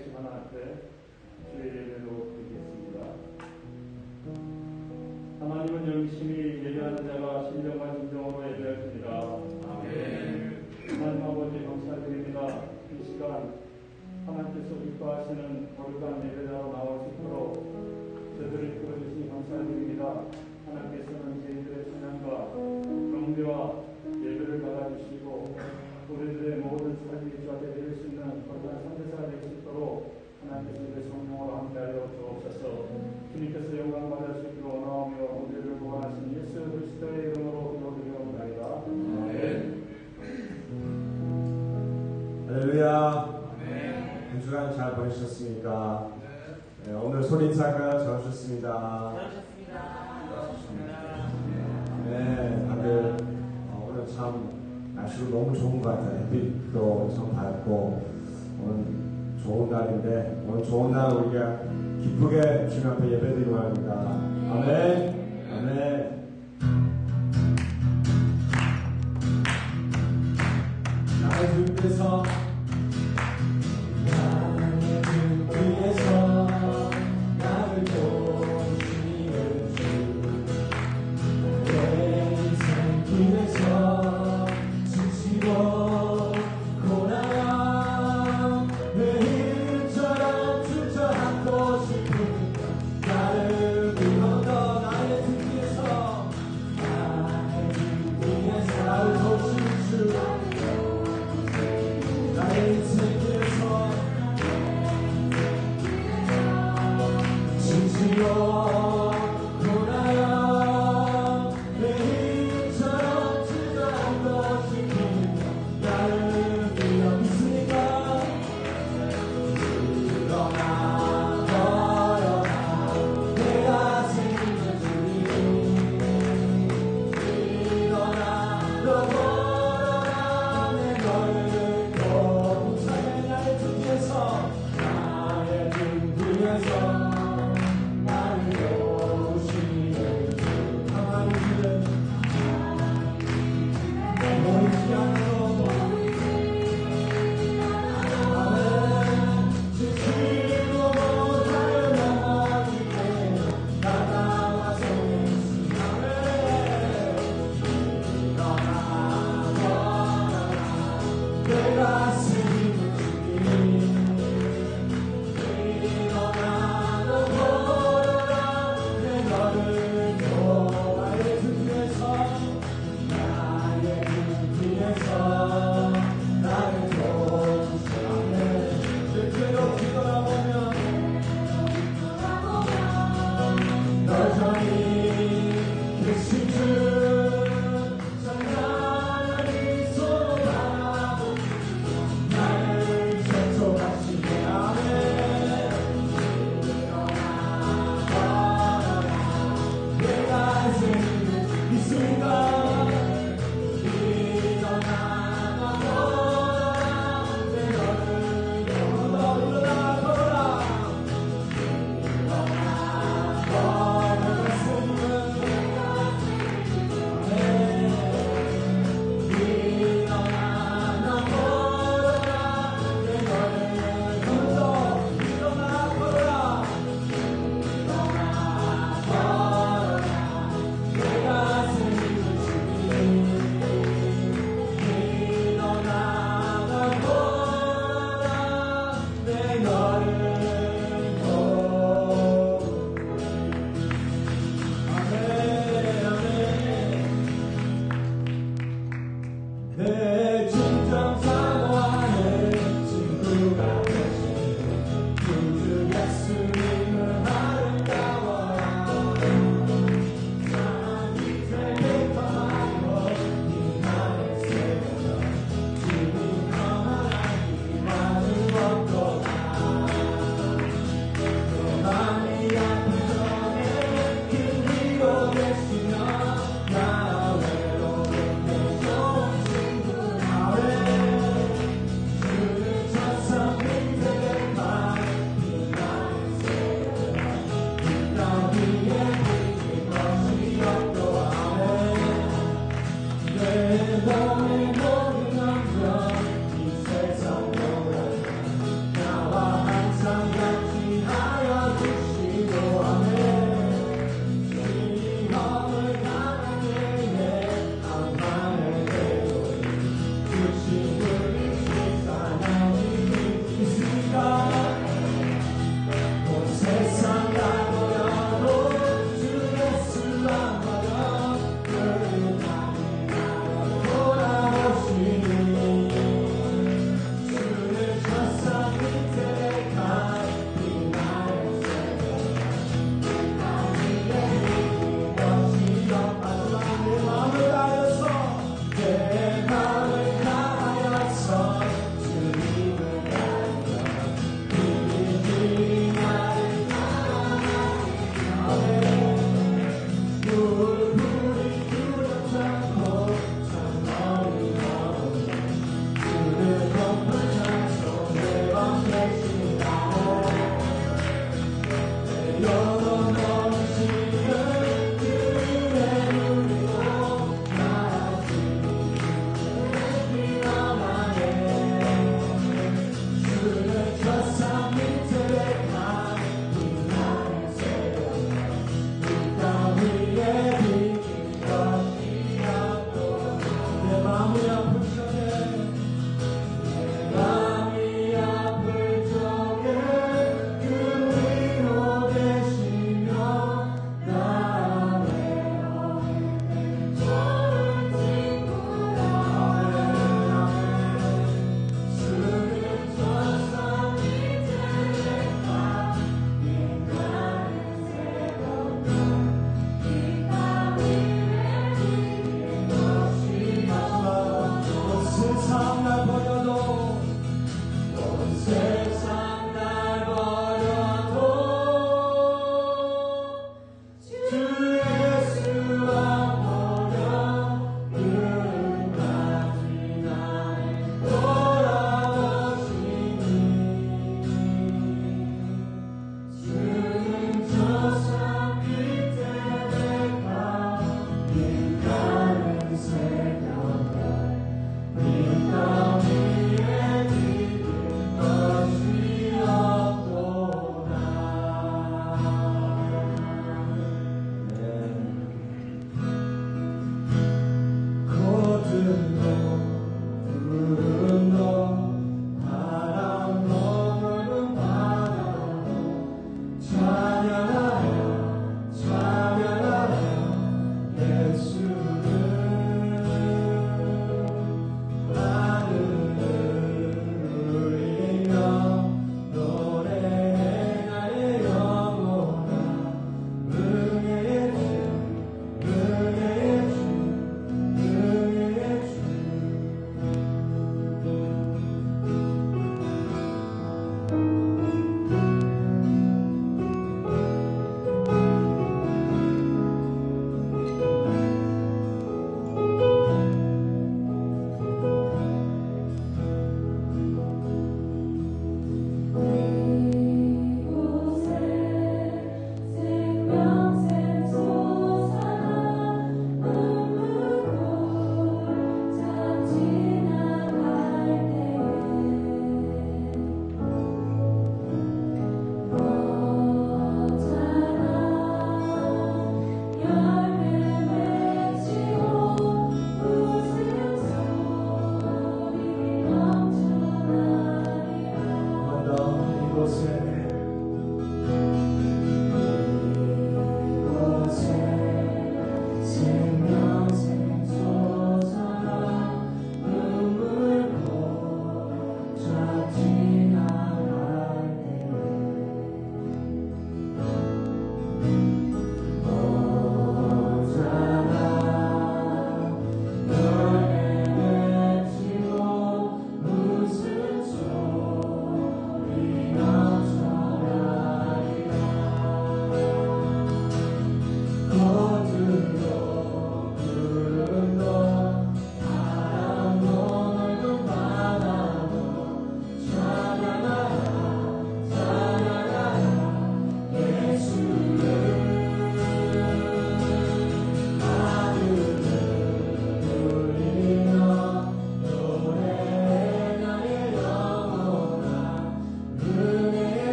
살아계신 하나님 앞에 주의 예배로 드리겠습니다. 하나님은 영심이 예배하는 자가 신령과 진정으로 예배하십니다. 아멘. 하나님 아버지 감사드립니다. 이 시간 하나님께서 기뻐하시는 거룩한 예배자로 나올 수 있도록 저들을 이끌어주시니 감사드립니다. 하나님께서는 저희들의 찬양과 경배와 예배를 받아주시고 우리들의 모든 삶이 주 앞에 드릴 수 있는 거룩한 선대사가 될 수 있도록 하나님께서 우리의 성령으로 함께하여 주옵소서. 주님께서 영광 받을 수 있기를 원하오며 우리를 구원하신 예수 그리스도의 이름으로 기도드리옵나이다. 아멘. 할렐루야. 한 주간 잘 보내셨습니까? 네, 오늘 손 인사가 좋으셨습니다. 네, 다들 오늘 참 날씨도 너무 좋은 것 같아요. 햇빛도 엄청 밝고 오늘 좋은 날인데 오늘 좋은 날 우리가 기쁘게 주님 앞에 예배드리고 합니다. 아멘. 아멘. 나의 주님께서 나를 도우시는 주 내 인생 길에서 지치고 고난한 내 힘처럼 주저앉고 싶으니까 나를 불러도 나의 등 위에서 나를 도우실 주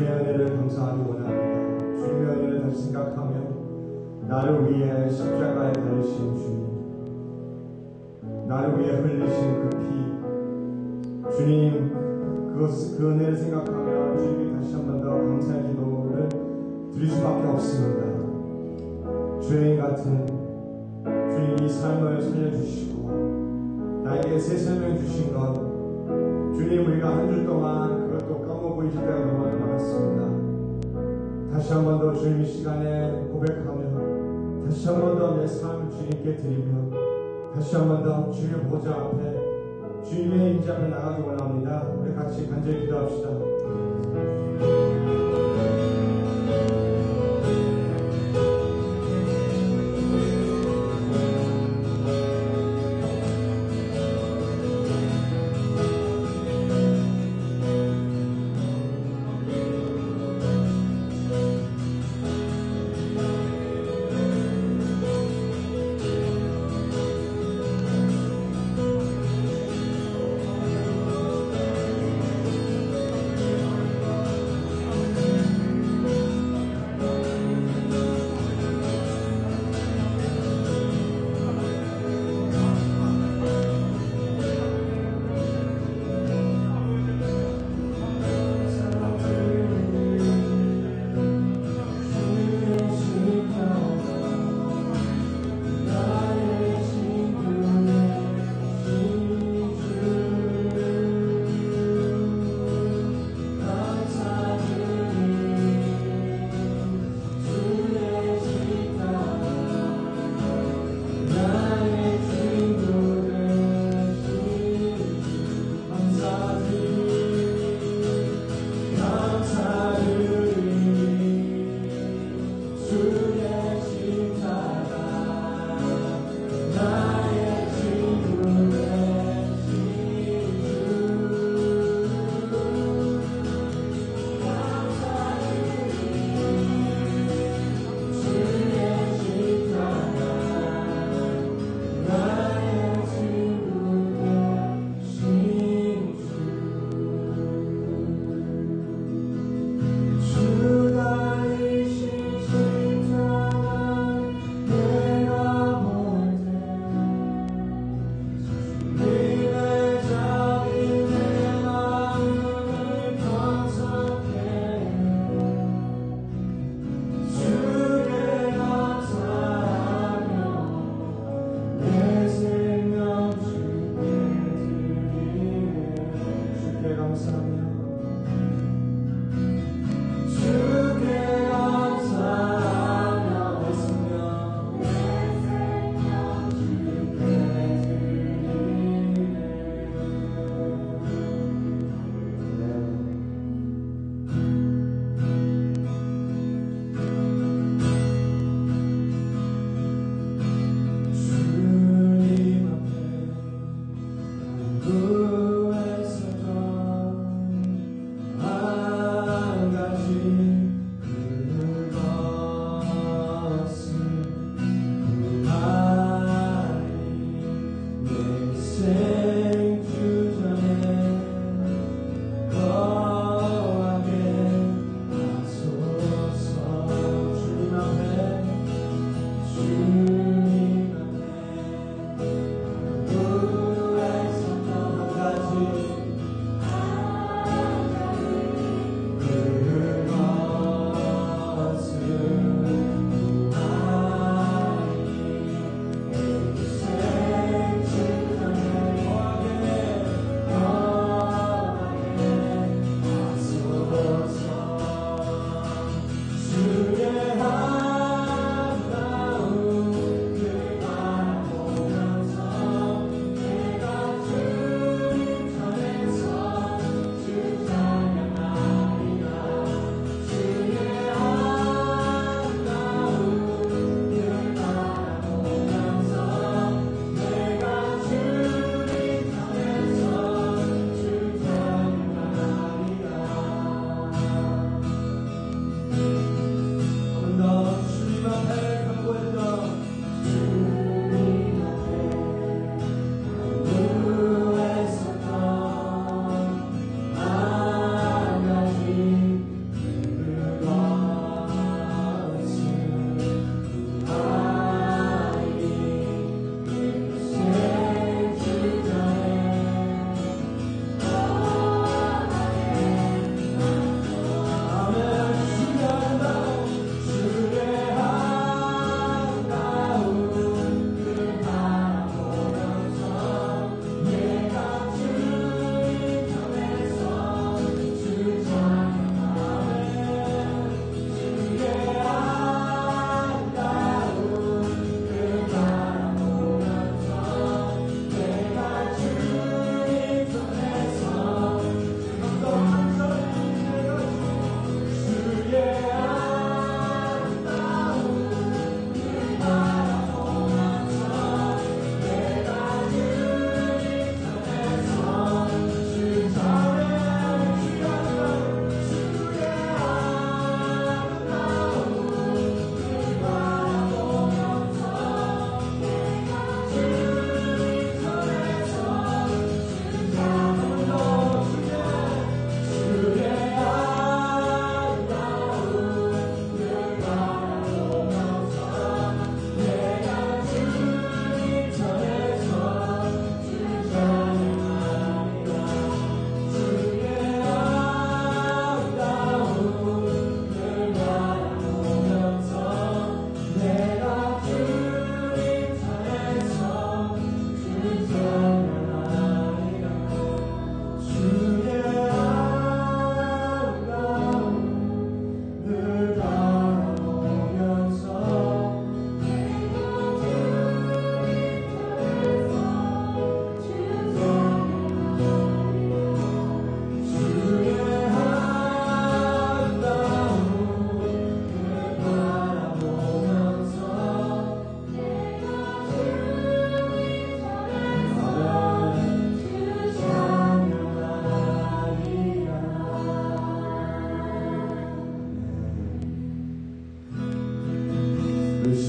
주님의 은혜를 감사하기 원합니다. 주님의 은혜를 다시 생각하며 나를 위해 십자가에 달리신 주님, 나를 위해 흘리신 그 피, 주님, 그 은혜를 생각하며 주님께 다시 한 번 더 감사의 기도를 드릴 수밖에 없습니다. 죄인 같은 주님, 이 삶을 살려주시고 나에게 새 생명 주신 것, 주님, 우리가 한 주 동안 그것도 까먹고 있을 때가 너무 많았습니다. 다시 한 번 더 주님 이 시간에 고백하며 다시 한 번 더 내 삶을 주님께 드리며 다시 한 번 더 주님의 보좌 앞에 주님의 임재 앞에 나가기 원합니다. 우리 같이 간절히 기도합시다.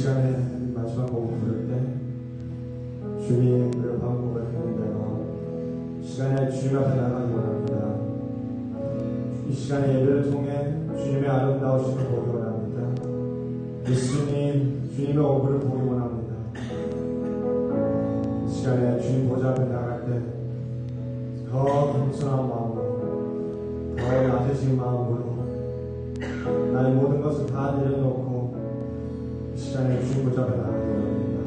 시간에 마지막 곡을 부를 때 주님을 반복했는데요. 시간에 주님 앞에 나가기 원합니다. 이 시간의 예배를 통해 주님의 아름다우심을 보기 원합니다. 예수님, 주님의 얼굴을 보기 원합니다. 이 시간에 주님 보좌 앞에 나갈 때 더 겸손한 마음으로, 더 낮으신 마음으로 나의 모든 것을 다 내려놓고 이 시간에 주님 보좌 앞에 나가기 원합니다.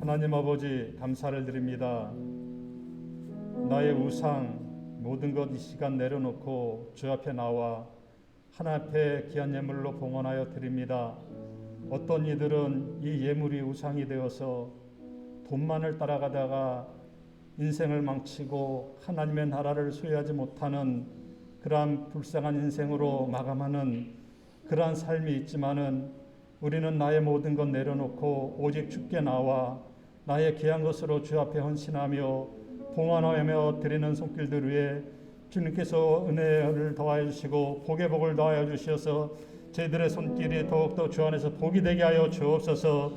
하나님 아버지 감사를 드립니다. 나의 우상 모든 것 이 시간 내려놓고 주 앞에 나와 하나님 앞에 귀한 예물로 봉헌하여 드립니다. 어떤 이들은 이 예물이 우상이 되어서 돈만을 따라가다가 인생을 망치고 하나님의 나라를 소유하지 못하는 그러한 불쌍한 인생으로 마감하는 그러한 삶이 있지만은 우리는 나의 모든 것 내려놓고 오직 주께 나와 나의 귀한 것으로 주 앞에 헌신하며 봉헌하며 드리는 손길들 위에 주님께서 은혜를 더하여 주시고 복의 복을 더하여 주셔서 저희들의 손길이 더욱더 주 안에서 복이 되게 하여 주옵소서.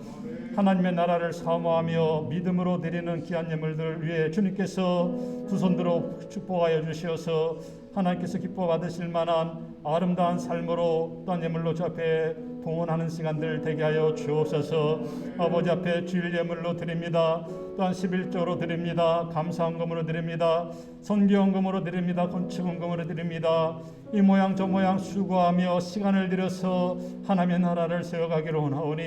하나님의 나라를 사모하며 믿음으로 드리는 귀한 예물들 위해 주님께서 두 손들어 축복하여 주시어서 하나님께서 기뻐 받으실 만한 아름다운 삶으로 또한 예물로 주 앞에 봉헌하는 시간들 되게 하여 주옵소서. 아버지 앞에 주일 예물로 드립니다. 또한 11조로 드립니다. 감사헌금으로 드립니다. 선교헌금으로 드립니다. 건축헌금으로 드립니다. 이 모양 저 모양 수고하며 시간을 들여서 하나님의 나라를 세워가기로 원하오니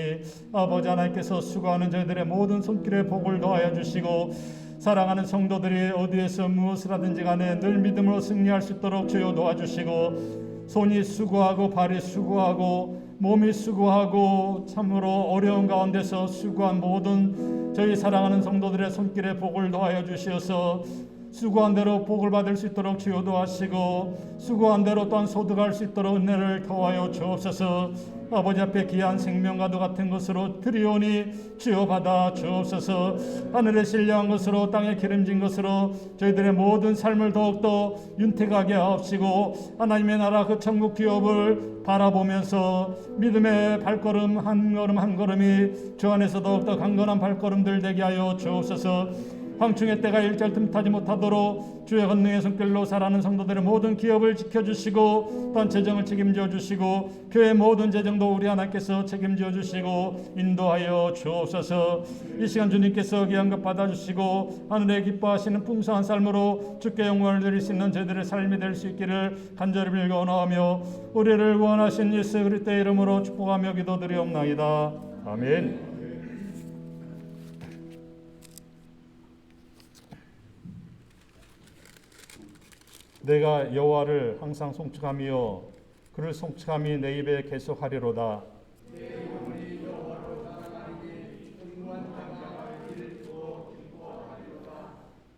아버지 하나님께서 수고하는 저희들의 모든 손길에 복을 더하여 주시고 사랑하는 성도들이 어디에서 무엇을 하든지 간에 늘 믿음으로 승리할 수 있도록 주여 도와주시고 손이 수고하고 발이 수고하고 몸이 수고하고 참으로 어려운 가운데서 수고한 모든 저희 사랑하는 성도들의 손길에 복을 더하여 주시어서 수고한 대로 복을 받을 수 있도록 주여 도와주시고 수고한 대로 또한 소득할 수 있도록 은혜를 더하여 주옵소서. 아버지 앞에 귀한 생명과도 같은 것으로 드리오니 주여 받아 주옵소서. 하늘에 신령한 것으로 땅에 기름진 것으로 저희들의 모든 삶을 더욱더 윤택하게 하옵시고 하나님의 나라 그 천국 기업을 바라보면서 믿음의 발걸음 한 걸음 한 걸음이 주 안에서 더욱더 강건한 발걸음들 되게 하여 주옵소서. 황충의 때가 일절 틈타지 못하도록 주의 권능의 손길로 살아가는 성도들의 모든 기업을 지켜주시고 또한 재정을 책임져 주시고 교회 모든 재정도 우리 하나님께서 책임져 주시고 인도하여 주옵소서. 이 시간 주님께서 귀한 것 받아주시고 하늘에 기뻐하시는 풍성한 삶으로 주께 영광을 드릴 수 있는 저희들의 삶이 될 수 있기를 간절히 빌고 원하며 우리를 구원하신 예수 그리스도의 이름으로 축복하며 기도드리옵나이다. 아멘. 내가 여호와를 항상 송축하며 그를 송축함이 내 입에 계속하리로다.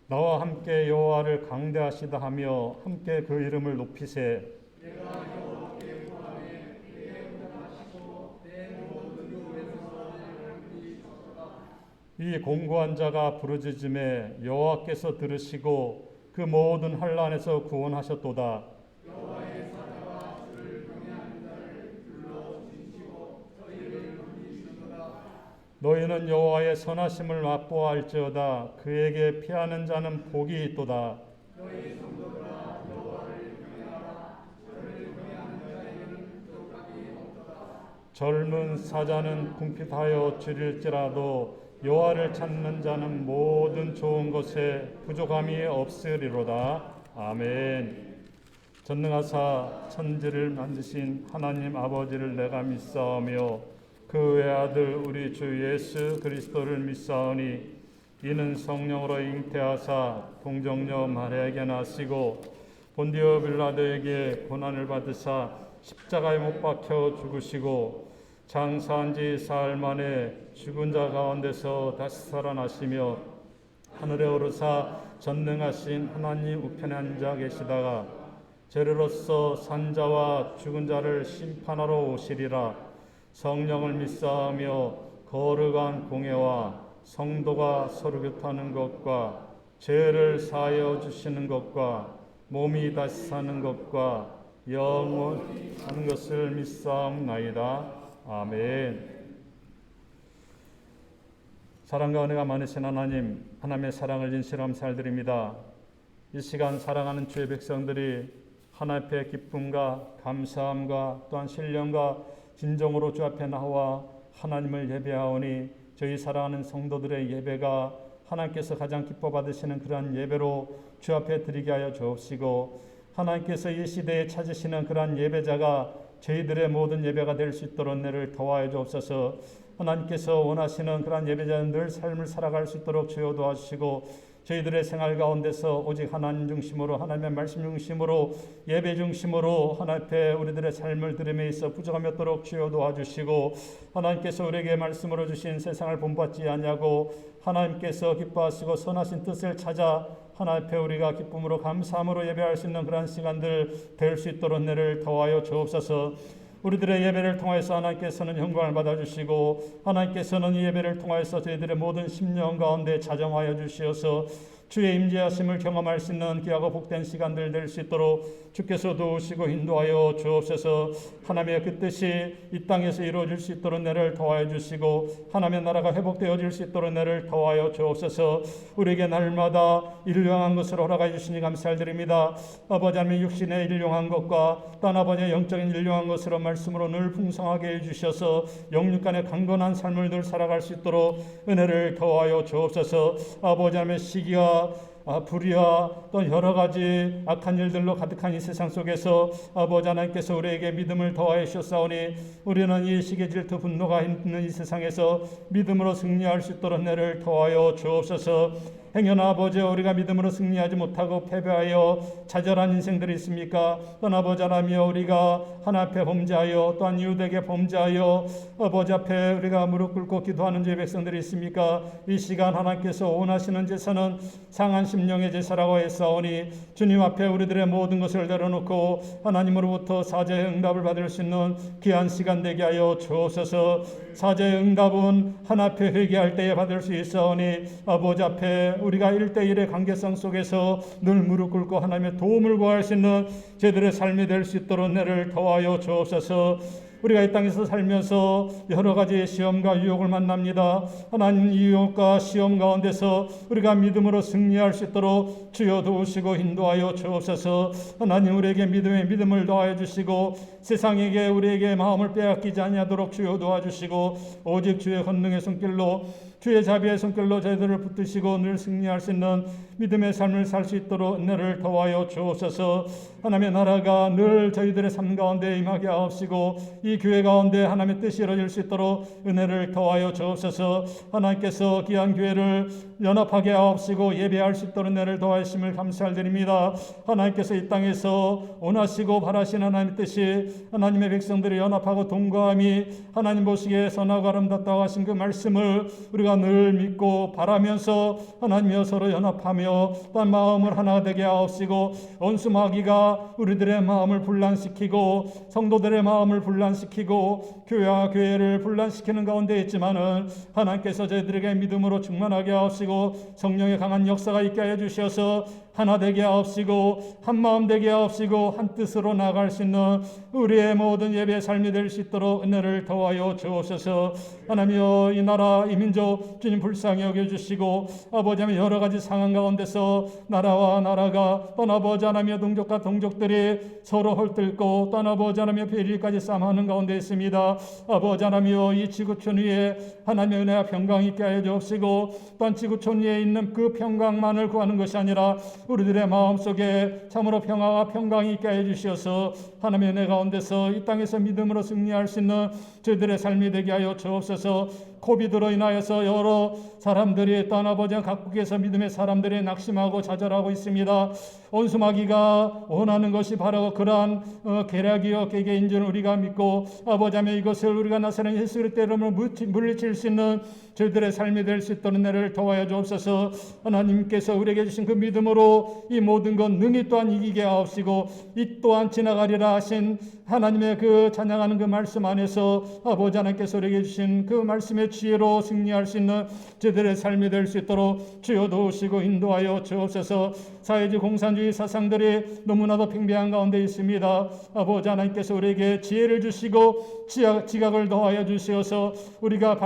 나와 함께 여호와를 강대하시다 하며 함께 그 이름을 높이세. 이 공고한 자가 부르짖음에 여호와께서 들으시고 그 모든 환난에서 구원하셨도다. 너희는 여호와의 선하심을 맛보아할지어다. 그에게 피하는 자는 복이 있도다. 젊은 사자는 궁핍하여 줄일지라도 여호와를 찾는 자는 모든 좋은 것에 부족함이 없으리로다. 아멘. 전능하사 천지를 만드신 하나님 아버지를 내가 믿사오며 그 외아들 우리 주 예수 그리스도를 믿사오니 이는 성령으로 잉태하사 동정녀 마리아에게 나시고 본디오 빌라도에게 고난을 받으사 십자가에 못 박혀 죽으시고 장사한 지 사흘 만에 죽은 자 가운데서 다시 살아나시며 하늘에 오르사 전능하신 하나님 우편에 앉아 계시다가 죄로서 산 자와 죽은 자를 심판하러 오시리라. 성령을 믿사하며 거룩한 공예와 성도가 서로 교통하는 것과 죄를 사하여 주시는 것과 몸이 다시 사는 것과 영원히 사는 것을 믿사옵나이다. 아멘. 사랑과 은혜가 많으신 하나님, 하나님의 사랑을 진실로 감사드립니다. 이 시간 사랑하는 주의 백성들이 하나님 앞에 기쁨과 감사함과 또한 신령과 진정으로 주 앞에 나와 하나님을 예배하오니 저희 사랑하는 성도들의 예배가 하나님께서 가장 기뻐 받으시는 그러한 예배로 주 앞에 드리게 하여 주옵시고 하나님께서 이 시대에 찾으시는 그러한 예배자가 저희들의 모든 예배가 될 수 있도록 은혜를 더하여 주옵소서. 하나님께서 원하시는 그러한 예배자는 늘 삶을 살아갈 수 있도록 주여 도와주시고 저희들의 생활 가운데서 오직 하나님 중심으로 하나님의 말씀 중심으로 예배 중심으로 하나님 앞에 우리들의 삶을 들음에 있어 부족함이 없도록 주여 도와주시고 하나님께서 우리에게 말씀으로 주신 세상을 본받지 아니하고 하나님께서 기뻐하시고 선하신 뜻을 찾아 하나님 앞에 우리가 기쁨으로 감사함으로 예배할 수 있는 그런 시간들 될 수 있도록 은혜를 더하여 주옵소서. 우리들의 예배를 통해서 하나님께서는 영광을 받아주시고 하나님께서는 이 예배를 통해서 저희들의 모든 심령 가운데 자정하여 주시어서 주의 임재하심을 경험할 수 있는 귀하고 복된 시간들 될 수 있도록 주께서 도우시고 인도하여 주옵소서. 하나님의 그 뜻이 이 땅에서 이루어질 수 있도록 은혜를 더하여 주시고 하나님의 나라가 회복되어질 수 있도록 은혜를 더하여 주옵소서. 우리에게 날마다 일용한 것을 허락해 주시니 감사드립니다. 아버지 하나님 육신의 일용한 것과 또 아버지의 영적인 일용한 것으로 말씀으로 늘 풍성하게 해주셔서 영육간의 강건한 삶을 늘 살아갈 수 있도록 은혜를 더하여 주옵소서. 아버지 하나님의 시기와 불의와 또 여러 가지 악한 일들로 가득한 이 세상 속에서 아버지 하나님께서 우리에게 믿음을 더하여 주셨사오니 우리는 이 시기 질투 분노가 있는 이 세상에서 믿음으로 승리할 수 있도록 은혜를 더하여 주옵소서. 행여나 아버지 우리가 믿음으로 승리하지 못하고 패배하여 좌절한 인생들이 있습니까? 또한 아버지 하나며 우리가 하나 앞에 범죄하여 또한 이웃에게 범죄하여 아버지 앞에 우리가 무릎 꿇고 기도하는 죄 백성들이 있습니까? 이 시간 하나님께서 원하시는 제사는 상한 심령의 제사라고 했사오니 주님 앞에 우리들의 모든 것을 내려놓고 하나님으로부터 사죄의 응답을 받을 수 있는 귀한 시간 되게 하여 주옵소서. 사죄의 응답은 하나 앞에 회개할 때에 받을 수 있사오니 아버지 앞에 우리가 1대1의 관계성 속에서 늘 무릎 꿇고 하나님의 도움을 구할 수 있는 저희들의 삶이 될 수 있도록 은혜를 더하여 주옵소서. 우리가 이 땅에서 살면서 여러 가지 시험과 유혹을 만납니다. 하나님 유혹과 시험 가운데서 우리가 믿음으로 승리할 수 있도록 주여 도우시고 인도하여 주옵소서. 하나님 우리에게 믿음을 더하여 주시고 세상에게 우리에게 마음을 빼앗기지 아니하도록 주여 도와주시고 오직 주의 권능의 손길로 주의 자비의 손길로 저희들을 붙드시고 늘 승리할 수 있는 믿음의 삶을 살 수 있도록 은혜를 더하여 주옵소서. 하나님의 나라가 늘 저희들의 삶 가운데 임하게 하옵시고 이 교회 가운데 하나님의 뜻이 이루어질 수 있도록 은혜를 더하여 주옵소서. 하나님께서 귀한 교회를 연합하게 하옵시고 예배할 수 있도록 은혜를 더하심을 감사드립니다. 하나님께서 이 땅에서 원하시고 바라시는 하나님의 뜻이 하나님의 백성들이 연합하고 동거함이 하나님 보시기에 선하고 아름답다고 하신 그 말씀을 우리가 늘 믿고 바라면서 하나님이여 서로 연합하며 또한 마음을 하나 되게 하옵시고 원수 마귀가 우리들의 마음을 분란시키고 성도들의 마음을 분란시키고 교회와 교회를 분란시키는 가운데 있지만은 하나님께서 저희들에게 믿음으로 충만하게 하옵시고 성령의 강한 역사가 있게 하여 주셔서 하나 되게 하옵시고 한 마음 되게 하옵시고 한 뜻으로 나아갈 수 있는 우리의 모든 예배의 삶이 될 수 있도록 은혜를 더하여 주옵소서. 하나님이여 이 나라 이 민족 주님 불쌍히 여겨주시고 아버지 하나님 여러 가지 상황 가운데서 나라와 나라가 또 아버지 하나님의 동족과 동족들이 서로 헐뜯고 또 아버지 하나님의 비리까지 싸움하는 가운데 있습니다. 아버지 하나님이여 이 지구촌 위에 하나님의 은혜와 평강이 있게 하여 주옵시고 또한 지구촌 위에 있는 그 평강만을 구하는 것이 아니라 우리들의 마음속에 참으로 평화와 평강이 있게 하여 주시어서 하나님의 은혜 가운데서 이 땅에서 믿음으로 승리할 수 있는 저희들의 삶이 되게 하여 주옵소서. 코비드로 인하여서 여러 사람들이 또한 아버지 각국에서 믿음의 사람들이 낙심하고 좌절하고 있습니다. 온수마귀가 원하는 것이 바로 그러한 계략이요 계계인 줄 우리가 믿고 아버지 하며 이것을 우리가 나서는 예수 그리스도의 이름으로 물리칠 수 있는 저희들의 삶이 될 수 있도록 은혜를 더하여 주옵소서. 하나님께서 우리에게 주신 그 믿음으로 이 모든 것 능히 또한 이기게 하옵시고 이 또한 지나가리라 하신 하나님의 그 찬양하는 그 말씀 안에서 아버지 하나님께서 우리에게 주신 그 말씀의 지혜로 승리할 수 있는 저희들의 삶이 될 수 있도록 주여 도우시고 인도하여 주옵소서. 사회주의 공산주의 사상들이 너무나도 팽배한 가운데 있습니다. 아버지 하나님께서 우리에게 지혜를 주시고 지각을 더하여 주시어서 우리가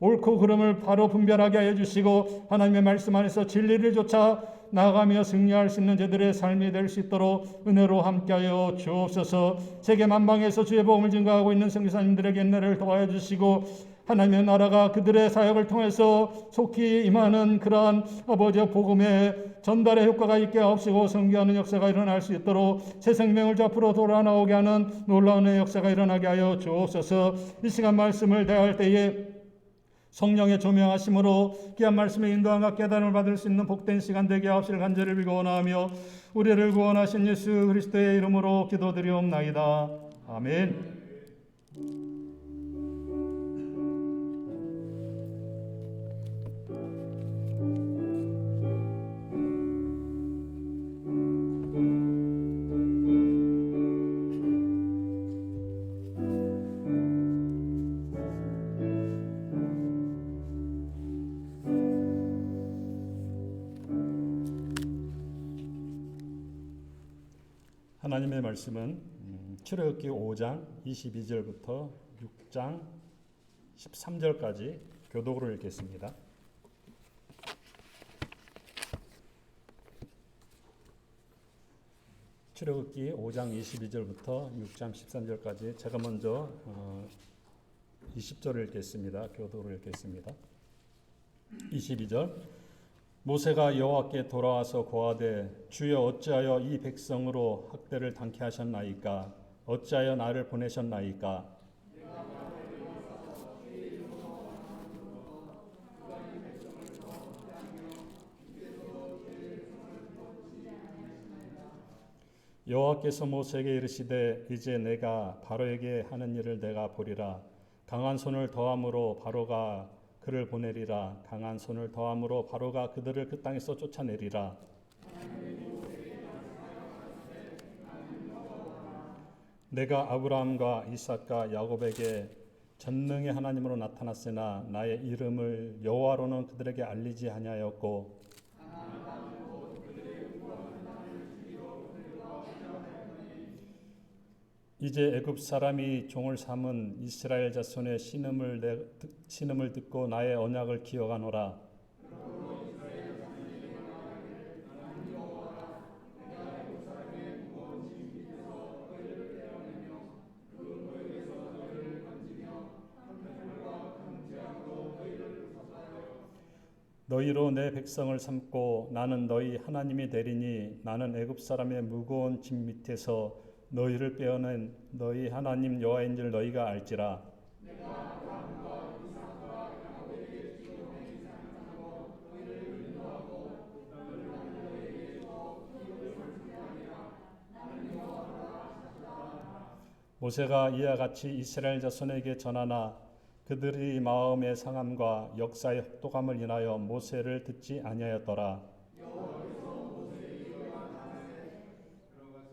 옳고 그름을 바로 분별하게 하여 주시고 하나님의 말씀 안에서 진리를 쫓아 나아가며 승리할 수 있는 저들의 삶이 될 수 있도록 은혜로 함께하여 주옵소서. 세계 만방에서 주의 복음을 증거하고 있는 선교사님들에게 은혜를 더하여 주시고 하나님의 나라가 그들의 사역을 통해서 속히 임하는 그러한 아버지의 복음의 전달의 효과가 있게 하옵시고 선교하는 역사가 일어날 수 있도록 새 생명을 앞으로 돌아 나오게 하는 놀라운 역사가 일어나게 하여 주옵소서. 이 시간 말씀을 대할 때에 성령의 조명하심으로 귀한 말씀의 인도함과 깨달음을 받을 수 있는 복된 시간 되게 하옵시길 간절히 빌고 원하며 우리를 구원하신 예수 그리스도의 이름으로 기도드리옵나이다. 아멘. 하나님의 말씀은 출애굽기 5장 22절부터 6장 13절까지 교독으로 읽겠습니다. 출애굽기 5장 22절부터 6장 13절까지 제가 먼저 20절을 읽겠습니다. 교독으로 읽겠습니다. 22절 모세가 여호와께 돌아와서 고하되 주여 어찌하여 이 백성으로 학대를 당케 하셨나이까 어찌하여 나를 보내셨나이까 여호와께서 모세에게 이르시되 이제 내가 바로에게 하는 일을 내가 보리라 강한 손을 더함으로 바로가 그를 보내리라 강한 손을 더함으로 바로가 그들을 그 땅에서 쫓아내리라 내가 아브라함과 이삭과 야곱에게 전능의 하나님으로 나타났으나 나의 이름을 여호와로는 그들에게 알리지 아니하였고 이제 애굽 사람이 종을 삼은 이스라엘 자손의 신음을 듣고 나의 언약을 기억하노라. 너희로 내 백성을 삼고 나는 너희 하나님이 되리니 나는 애굽 사람의 무거운 짐 밑에서 너희를 빼어낸 너희 하나님 여호와인 줄 너희가 알지라. 모세가 이와 같이 이스라엘 자손에게 전하나 그들이 마음의 상함과 역사의 혹독함을 인하여 모세를 듣지 아니하였더라.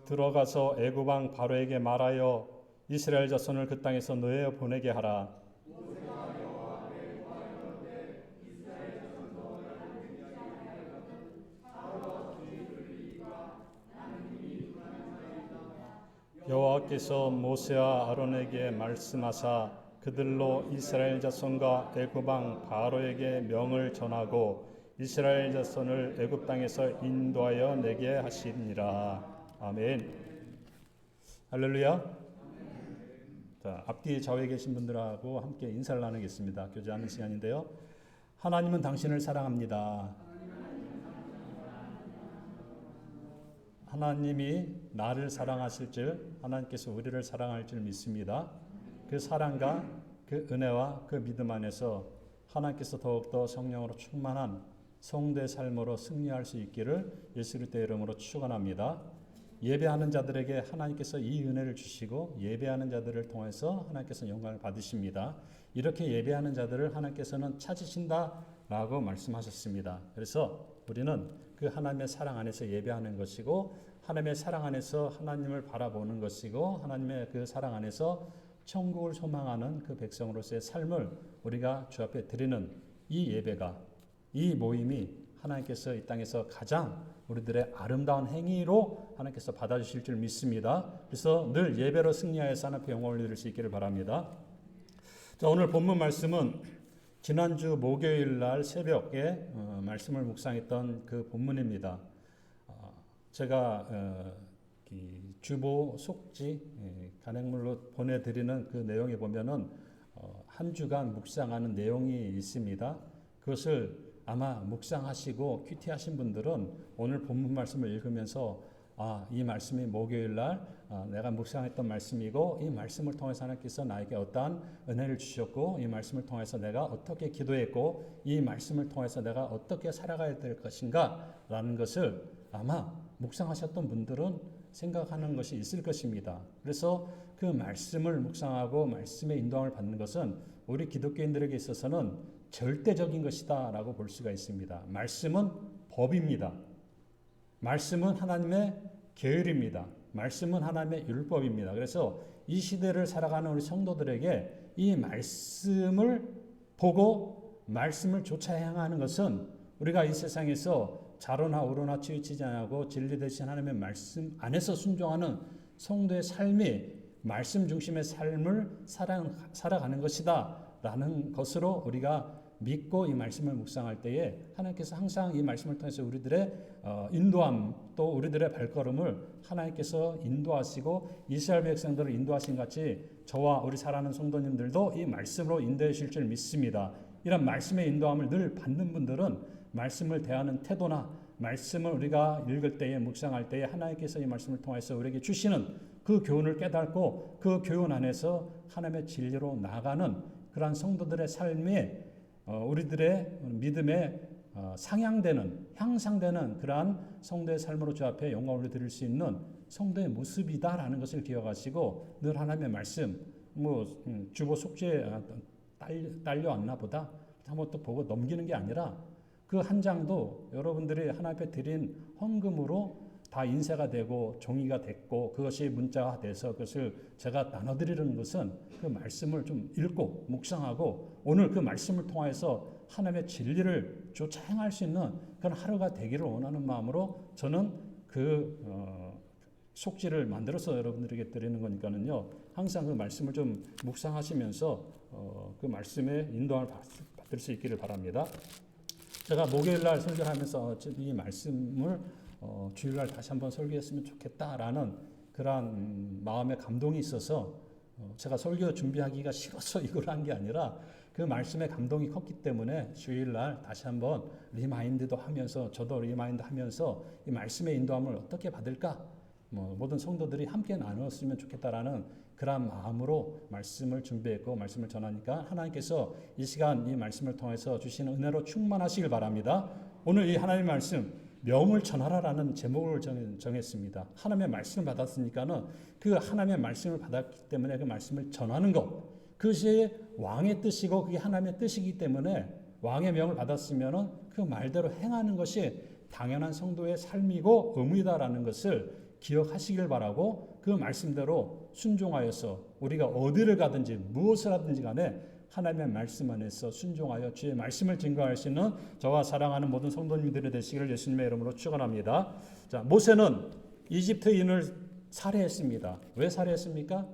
들어가서 애굽 왕 바로에게 말하여 이스라엘 자손을 그 땅에서 내어 보내게 하라. 여호와께서 모세와 아론에게 말씀하사 그들로 이스라엘 자손과 애굽 왕 바로에게 명을 전하고 이스라엘 자손을 애굽 땅에서 인도하여 내게 하시니라. 아멘. 할렐루야. 자, 앞뒤 좌우에 계신 분들하고 함께 인사를 나누겠습니다. 교제하는 시간인데요. 하나님은 당신을 사랑합니다. 하나님이 나를 사랑하실 줄 하나님께서 우리를 사랑할 줄 믿습니다. 그 사랑과 그 은혜와 그 믿음 안에서 하나님께서 더욱더 성령으로 충만한 성도의 삶으로 승리할 수 있기를 예수 그리스도의 이름으로 축원합니다. 예배하는 자들에게 하나님께서 이 은혜를 주시고 예배하는 자들을 통해서 하나님께서 영광을 받으십니다. 이렇게 예배하는 자들을 하나님께서는 찾으신다라고 말씀하셨습니다. 그래서 우리는 그 하나님의 사랑 안에서 예배하는 것이고 하나님의 사랑 안에서 하나님을 바라보는 것이고 하나님의 그 사랑 안에서 천국을 소망하는 그 백성으로서의 삶을 우리가 주 앞에 드리는 이 예배가 이 모임이 하나님께서 이 땅에서 가장 우리들의 아름다운 행위로 하나님께서 받아주실 줄 믿습니다. 그래서 늘 예배로 승리하여서 하나님 앞에 영광을 드릴 수 있기를 바랍니다. 자, 오늘 본문 말씀은 지난주 목요일 날 새벽에 말씀을 묵상했던 그 본문입니다. 제가 주보 속지 간행물로 보내드리는 그 내용에 보면은 한 주간 묵상하는 내용이 있습니다. 그것을 아마 묵상하시고 큐티하신 분들은 오늘 본문 말씀을 읽으면서 이 말씀이 목요일 날 내가 묵상했던 말씀이고 이 말씀을 통해서 하나님께서 나에게 어떠한 은혜를 주셨고 이 말씀을 통해서 내가 어떻게 기도했고 이 말씀을 통해서 내가 어떻게 살아가야 될 것인가 라는 것을 아마 묵상하셨던 분들은 생각하는 것이 있을 것입니다. 그래서 그 말씀을 묵상하고 말씀의 인도함을 받는 것은 우리 기독교인들에게 있어서는 절대적인 것이다 라고 볼 수가 있습니다. 말씀은 법입니다. 말씀은 하나님의 계율입니다. 말씀은 하나님의 율법입니다. 그래서 이 시대를 살아가는 우리 성도들에게 이 말씀을 보고 말씀을 쫓아 행하는 것은 우리가 이 세상에서 좌로나 우로나 치우치지 않고 진리 대신 하나님의 말씀 안에서 순종하는 성도의 삶이 말씀 중심의 삶을 살아가는 것이다 라는 것으로 우리가 믿고 이 말씀을 묵상할 때에 하나님께서 항상 이 말씀을 통해서 우리들의 인도함 또 우리들의 발걸음을 하나님께서 인도하시고 이스라엘 백성들을 인도하신 같이 저와 우리 사랑하는 성도님들도 이 말씀으로 인도해 주실 줄 믿습니다. 이런 말씀의 인도함을 늘 받는 분들은 말씀을 대하는 태도나 말씀을 우리가 읽을 때에 묵상할 때에 하나님께서 이 말씀을 통해서 우리에게 주시는 그 교훈을 깨닫고 그 교훈 안에서 하나님의 진리로 나아가는 그러한 성도들의 삶에 우리들의 믿음에 상향되는 향상되는 그러한 성도의 삶으로 주 앞에 영광을 드릴 수 있는 성도의 모습이다라는 것을 기억하시고 늘 하나님의 말씀 주보 속죄 딸려왔나 보다 한번 또 보고 넘기는 게 아니라 그 한 장도 여러분들이 하나님 앞에 드린 헌금으로 다 인쇄가 되고 종이가 됐고 그것이 문자가 돼서 그것을 제가 나눠드리는 것은 그 말씀을 좀 읽고 묵상하고 오늘 그 말씀을 통해서 하나님의 진리를 쫓아 행할 수 있는 그런 하루가 되기를 원하는 마음으로 저는 그 속지를 만들어서 여러분들에게 드리는 거니까는요. 항상 그 말씀을 좀 묵상하시면서 그 말씀의 인도함을 받을 수 있기를 바랍니다. 제가 목요일날 설교를 하면서 이 말씀을 주일날 다시 한번 설교했으면 좋겠다라는 그러한 마음의 감동이 있어서 제가 설교 준비하기가 싫어서 이걸 한 게 아니라 그 말씀의 감동이 컸기 때문에 주일날 다시 한번 리마인드도 하면서 저도 리마인드 하면서 이 말씀의 인도함을 어떻게 받을까 모든 성도들이 함께 나누었으면 좋겠다라는 그런 마음으로 말씀을 준비했고 말씀을 전하니까 하나님께서 이 시간 이 말씀을 통해서 주시는 은혜로 충만하시길 바랍니다. 오늘 이 하나님의 말씀 명을 전하라라는 제목을 정했습니다. 하나님의 말씀을 받았으니까는 그 하나님의 말씀을 받았기 때문에 그 말씀을 전하는 것 그것이 왕의 뜻이고 그게 하나님의 뜻이기 때문에 왕의 명을 받았으면은 그 말대로 행하는 것이 당연한 성도의 삶이고 의무이다라는 것을 기억하시길 바라고 그 말씀대로 순종하여서 우리가 어디를 가든지 무엇을 하든지 간에 하나님의 말씀 안에서 순종하여 주의 말씀을 증거할 수 있는 저와 사랑하는 모든 성도님들이 되시기를 예수님의 이름으로 축원합니다. 자, 모세는 이집트인을 살해했습니다. 왜 살해했습니까?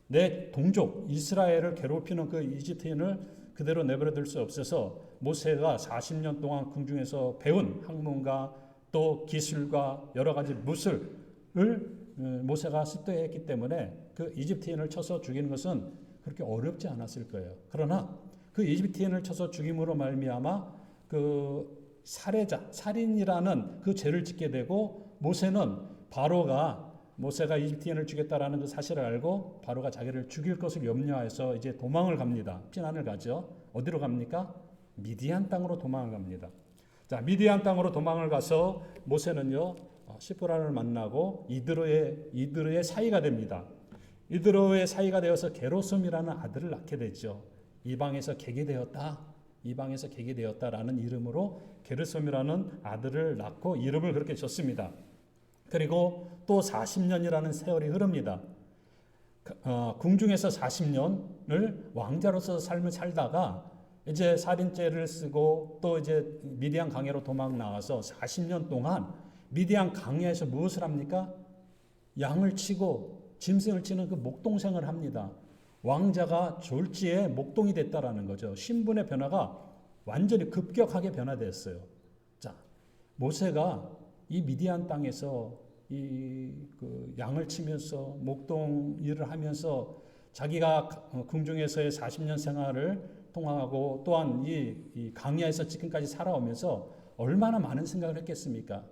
내 동족 이스라엘을 괴롭히는 그 이집트인을 그대로 내버려둘 수 없어서 모세가 40년 동안 궁중에서 배운 학문과 또 기술과 여러 가지 무술을 모세가 습득했기 때문에 그 이집트인을 쳐서 죽이는 것은 그렇게 어렵지 않았을 거예요. 그러나 그 이집트인을 쳐서 죽임으로 말미암아 그 살해자, 살인이라는 그 죄를 짓게 되고 모세는 모세가 이집트인을 죽였다라는 그 사실을 알고 바로가 자기를 죽일 것을 염려해서 이제 도망을 갑니다. 피난을 가죠. 어디로 갑니까? 미디안 땅으로 도망을 갑니다. 자, 미디안 땅으로 도망을 가서 모세는요, 시프라를 만나고 이드로의 사이가 됩니다. 이드로의 사이가 되어서 게르솜이라는 아들을 낳게 되죠. 이방에서 객이 되었다라는 이름으로 게르솜이라는 아들을 낳고 이름을 그렇게 줬습니다. 그리고 또 40년이라는 세월이 흐릅니다. 궁중에서 40년을 왕자로서 삶을 살다가 이제 살인죄를 쓰고 또 이제 미디안 강야로 도망 나와서 40년 동안 미디안 강야에서 무엇을 합니까? 양을 치고 짐승을 치는 그 목동생을 합니다. 왕자가 졸지에 목동이 됐다라는 거죠. 신분의 변화가 완전히 급격하게 변화됐어요. 자, 모세가 이 미디안 땅에서 그 양을 치면서 목동 일을 하면서 자기가 궁중에서의 40년 생활을 통하고 또한 이 강야에서 지금까지 살아오면서 얼마나 많은 생각을 했겠습니까?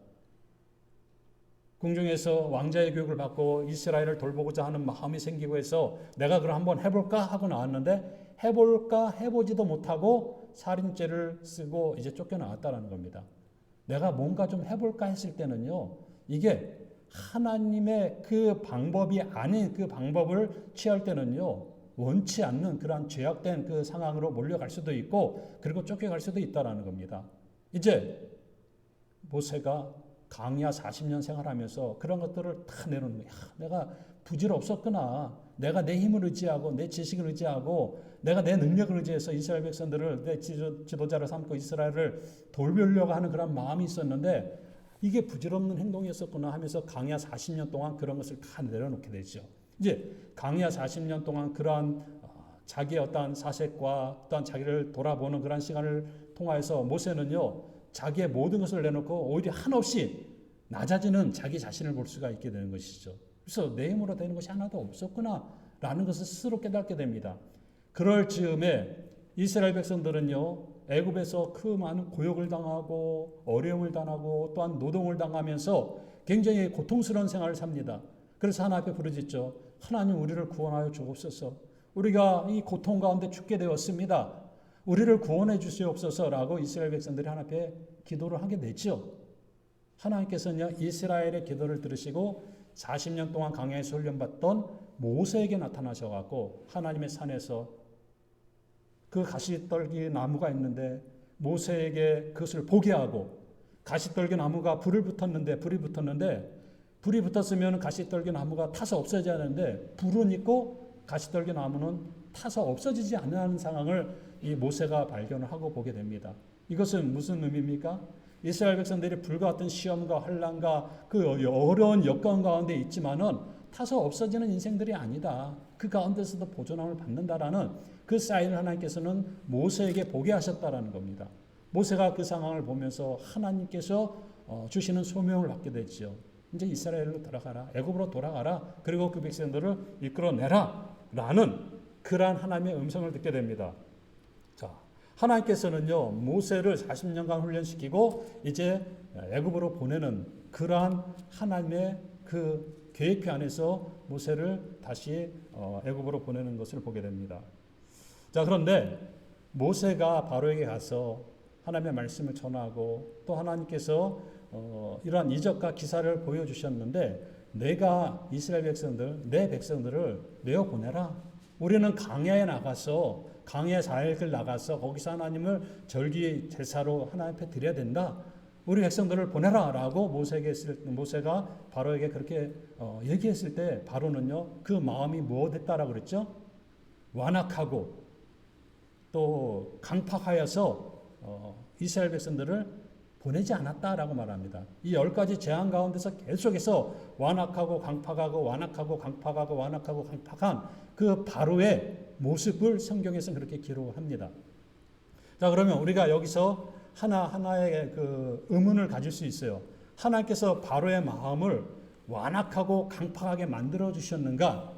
궁중에서 왕자의 교육을 받고 이스라엘을 돌보고자 하는 마음이 생기고 해서 내가 그럼 한번 해볼까 하고 나왔는데 해보지도 못하고 살인죄를 쓰고 이제 쫓겨나왔다는 겁니다. 내가 뭔가 좀 해볼까 했을 때는요, 이게 하나님의 그 방법이 아닌 그 방법을 취할 때는요, 원치 않는 그러한 죄악된 그 상황으로 몰려갈 수도 있고 그리고 쫓겨갈 수도 있다는 겁니다. 이제 모세가 강야 40년 생활하면서 그런 것들을 다 내놓는 거야. 내가 부질없었구나. 내가 내 힘을 의지하고 내 지식을 의지하고 내가 내 능력을 의지해서 이스라엘 백성들을 내 지도자로 삼고 이스라엘을 돌보려고 하는 그런 마음이 있었는데 이게 부질없는 행동이었었구나 하면서 강야 40년 동안 그런 것을 다 내려놓게 되죠. 이제 강야 40년 동안 그러한 자기의 어떠한 사색과 또한 자기를 돌아보는 그런 시간을 통하여서 모세는요, 자기의 모든 것을 내놓고 오히려 한없이 낮아지는 자기 자신을 볼 수가 있게 되는 것이죠. 그래서 내 힘으로 되는 것이 하나도 없었구나 라는 것을 스스로 깨닫게 됩니다. 그럴 즈음에 이스라엘 백성들은요, 애굽에서 그 많은 고역을 당하고 어려움을 당하고 또한 노동을 당하면서 굉장히 고통스러운 생활을 삽니다. 그래서 하나님 앞에 부르짖죠. 하나님, 우리를 구원하여 주옵소서. 우리가 이 고통 가운데 죽게 되었습니다. 우리를 구원해 주시옵소서라고 이스라엘 백성들이 하나님 앞에 기도를 하게 되죠. 하나님께서는요, 이스라엘의 기도를 들으시고 40년 동안 광야에서 훈련받던 모세에게 나타나셔갖고 하나님의 산에서 그 가시떨기 나무가 있는데 모세에게 그것을 보게 하고, 가시떨기 나무가 불이 붙었으면 가시떨기 나무가 타서 없어져야 하는데 불은 있고 가시떨기 나무는 타서 없어지지 않는 상황을 이 모세가 발견을 하고 보게 됩니다. 이것은 무슨 의미입니까? 이스라엘 백성들이 불과 같은 시험과 환난과 그 어려운 여건 가운데 있지만은 타서 없어지는 인생들이 아니다. 그 가운데서도 보존함을 받는다라는 그 사인을 하나님께서는 모세에게 보게 하셨다라는 겁니다. 모세가 그 상황을 보면서 하나님께서 주시는 소명을 받게 됐죠. 이제 이스라엘로 돌아가라, 애굽으로 돌아가라, 그리고 그 백성들을 이끌어내라 라는 그러한 하나님의 음성을 듣게 됩니다. 자, 하나님께서는요, 모세를 40년간 훈련시키고 이제 애굽으로 보내는 그러한 하나님의 그 계획표 안에서 모세를 다시 애굽으로 보내는 것을 보게 됩니다. 자, 그런데 모세가 바로에게 가서 하나님의 말씀을 전하고 또 하나님께서 이러한 이적과 기사를 보여주셨는데, 내가 이스라엘 백성들, 내 백성들을 내어 보내라. 우리는 강야에 나가서 강야 4일을 나가서 거기서 하나님을 절기 제사로 하나님 앞에 드려야 된다. 우리 백성들을 보내라 라고 모세가 바로에게 그렇게 얘기했을 때 바로는요, 그 마음이 무엇했다라고 그랬죠? 완악하고 또 강팍하여서 이스라엘 백성들을 보내지 않았다라고 말합니다. 이 10가지 재앙 가운데서 계속해서 완악하고 강팍하고 완악하고 강팍하고 완악하고 강팍한 그 바로의 모습을 성경에서는 그렇게 기록을 합니다. 자, 그러면 우리가 여기서 하나의 그 의문을 가질 수 있어요. 하나님께서 바로의 마음을 완악하고 강팍하게 만들어 주셨는가?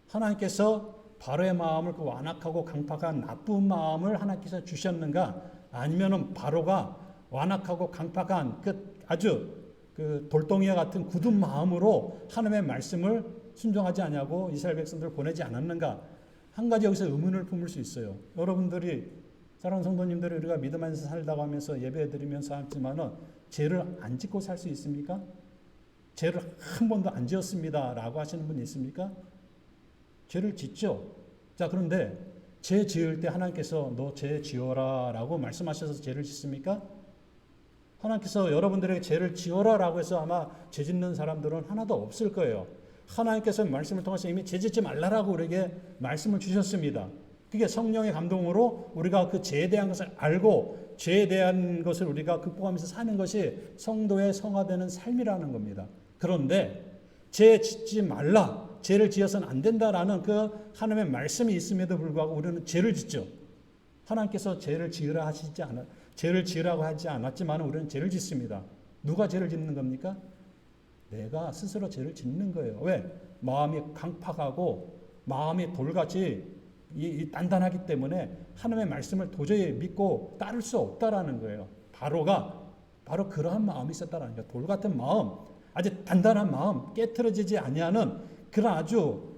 하나님께서 바로의 마음을 그 완악하고 강팍한 나쁜 마음을 하나님께서 주셨는가? 아니면은 바로가 완악하고 강팍한 그 아주 그 돌덩이와 같은 굳은 마음으로 하나님의 말씀을 순종하지 않냐고 이스라엘 백성들을 보내지 않았는가? 한 가지 여기서 의문을 품을 수 있어요. 여러분들이, 사랑하는 성도님들이, 우리가 믿음 안에서 살다가 하면서 예배 드리면서 하지만은 죄를 안 짓고 살 수 있습니까? 죄를 한 번도 안 지었습니다 라고 하시는 분 있습니까? 죄를 짓죠. 자, 그런데 죄 지을 때 하나님께서 너 죄 지어라 라고 말씀하셔서 죄를 짓습니까? 하나님께서 여러분들에게 죄를 지어라 라고 해서 아마 죄 짓는 사람들은 하나도 없을 거예요. 하나님께서 말씀을 통해서 이미 죄 짓지 말라라고 우리에게 말씀을 주셨습니다. 그게 성령의 감동으로 우리가 그 죄에 대한 것을 알고 죄에 대한 것을 우리가 극복하면서 사는 것이 성도의 성화되는 삶이라는 겁니다. 그런데 죄 짓지 말라, 죄를 지어서는 안 된다라는 그 하나님의 말씀이 있음에도 불구하고 우리는 죄를 짓죠. 하나님께서 죄를 지으라고 하지 않았지만 우리는 죄를 짓습니다. 누가 죄를 짓는 겁니까? 내가 스스로 죄를 짓는 거예요. 왜? 마음이 강팍하고 마음이 돌같이 단단하기 때문에 하나님의 말씀을 도저히 믿고 따를 수 없다라는 거예요. 바로 그러한 마음이 있었다라는 거예요. 돌 같은 마음, 아주 단단한 마음, 깨트려지지 아니하는 그런 아주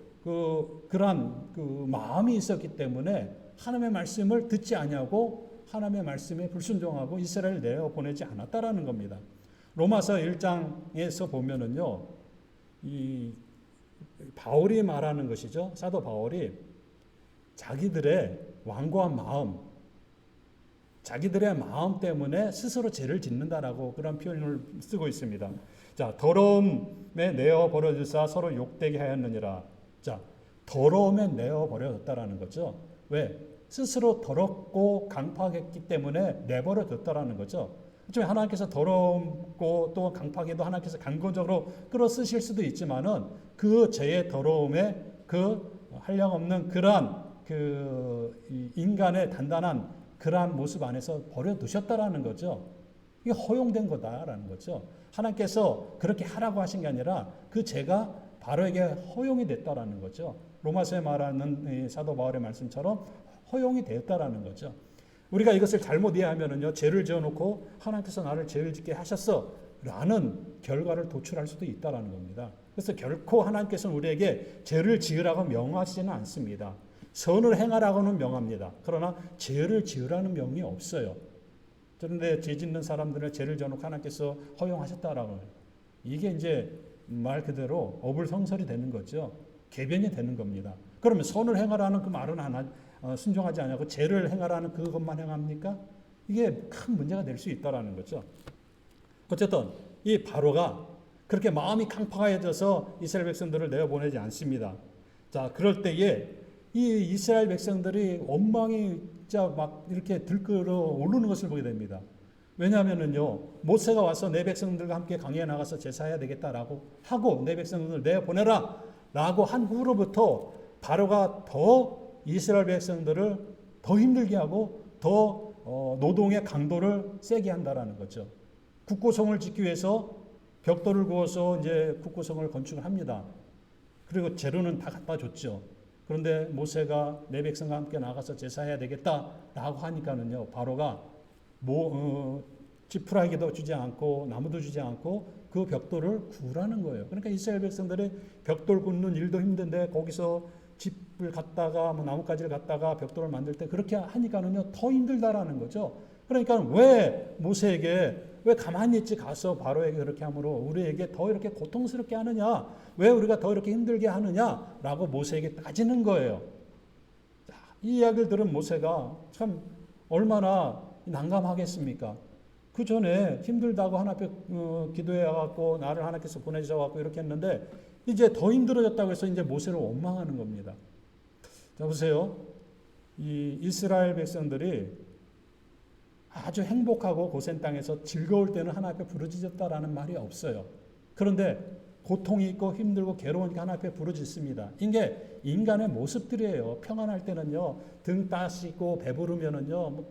그러한 마음이 있었기 때문에 하나님의 말씀을 듣지 아니하고 하나님의 말씀에 불순종하고 이스라엘을 내어 보내지 않았다라는 겁니다. 로마서 1장에서 보면은요, 이 바울이 말하는 것이죠. 사도 바울이 자기들의 완고한 마음, 자기들의 마음 때문에 스스로 죄를 짓는다라고 그런 표현을 쓰고 있습니다. 자, 더러움에 내어 버려주사 서로 욕되게 하였느니라. 자, 더러움에 내어 버려졌다라는 거죠. 왜? 스스로 더럽고 강팍했기 때문에 내버려 뒀다라는 거죠. 좀 하나님께서 더럽고 또 강팍해도 하나님께서 강권적으로 끌어 쓰실 수도 있지만은 그 죄의 더러움에 그 한량없는 그러한 그 인간의 단단한 그러한 모습 안에서 버려 두셨다라는 거죠. 이게 허용된 거다라는 거죠. 하나님께서 그렇게 하라고 하신 게 아니라 그 죄가 바로에게 허용이 됐다라는 거죠. 로마서에 말하는 사도 바울의 말씀처럼 허용이 되었다라는 거죠. 우리가 이것을 잘못 이해하면은요, 죄를 지어놓고 하나님께서 나를 죄를 짓게 하셨어 라는 결과를 도출할 수도 있다라는 겁니다. 그래서 결코 하나님께서는 우리에게 죄를 지으라고 명하시지는 않습니다. 선을 행하라고는 명합니다. 그러나 죄를 지으라는 명이 없어요. 그런데 죄 짓는 사람들은 죄를 지어놓고 하나님께서 허용하셨다라고 해요. 이게 이제 말 그대로 어불성설이 되는 거죠. 궤변이 되는 겁니다. 그러면 선을 행하라는 그 말은 순종하지 않고 죄를 행하라는 그것만 행합니까? 이게 큰 문제가 될 수 있다라는 거죠. 어쨌든 이 바로가 그렇게 마음이 강팍해져서 이스라엘 백성들을 내어보내지 않습니다. 자, 그럴 때에 이 이스라엘 백성들이 원망이 진짜 막 이렇게 들끓어 오르는 것을 보게 됩니다. 왜냐하면은요, 모세가 와서 내 백성들과 함께 강야에 나가서 제사해야 되겠다라고 하고 내 백성들을 내보내라 라고 한 후로부터 바로가 더 이스라엘 백성들을 더 힘들게 하고 더 노동의 강도를 세게 한다라는 거죠. 국고성을 짓기 위해서 벽돌을 구워서 이제 국고성을 건축을 합니다. 그리고 재료는 다 갖다 줬죠. 그런데 모세가 내 백성과 함께 나가서 제사해야 되겠다라고 하니까는요, 바로가 지푸라기도 주지 않고 나무도 주지 않고 그 벽돌을 구우라는 거예요. 그러니까 이스라엘 백성들이 벽돌 굽는 일도 힘든데 거기서 집을 갖다가 나뭇가지를 갖다가 벽돌을 만들 때 그렇게 하니까는요, 더 힘들다라는 거죠. 그러니까 왜 모세에게 왜 가만히 있지 가서 바로에게 그렇게 함으로 우리에게 더 이렇게 고통스럽게 하느냐, 왜 우리가 더 이렇게 힘들게 하느냐라고 모세에게 따지는 거예요. 자, 이 이야기를 들은 모세가 참 얼마나 난감하겠습니까? 그 전에 힘들다고 하나님 앞에 기도해갖고 나를 하나님께서 보내주셔갖고 이렇게 했는데 이제 더 힘들어졌다고 해서 이제 모세를 원망하는 겁니다. 자, 보세요. 이 이스라엘 백성들이 아주 행복하고 고센 땅에서 즐거울 때는 하나님 앞에 부르짖었다라는 말이 없어요. 그런데 고통이 있고 힘들고 괴로우니까 하나님 앞에 부르짖습니다. 이게 인간의 모습들이에요. 평안할 때는요, 등 따시고 배부르면은요,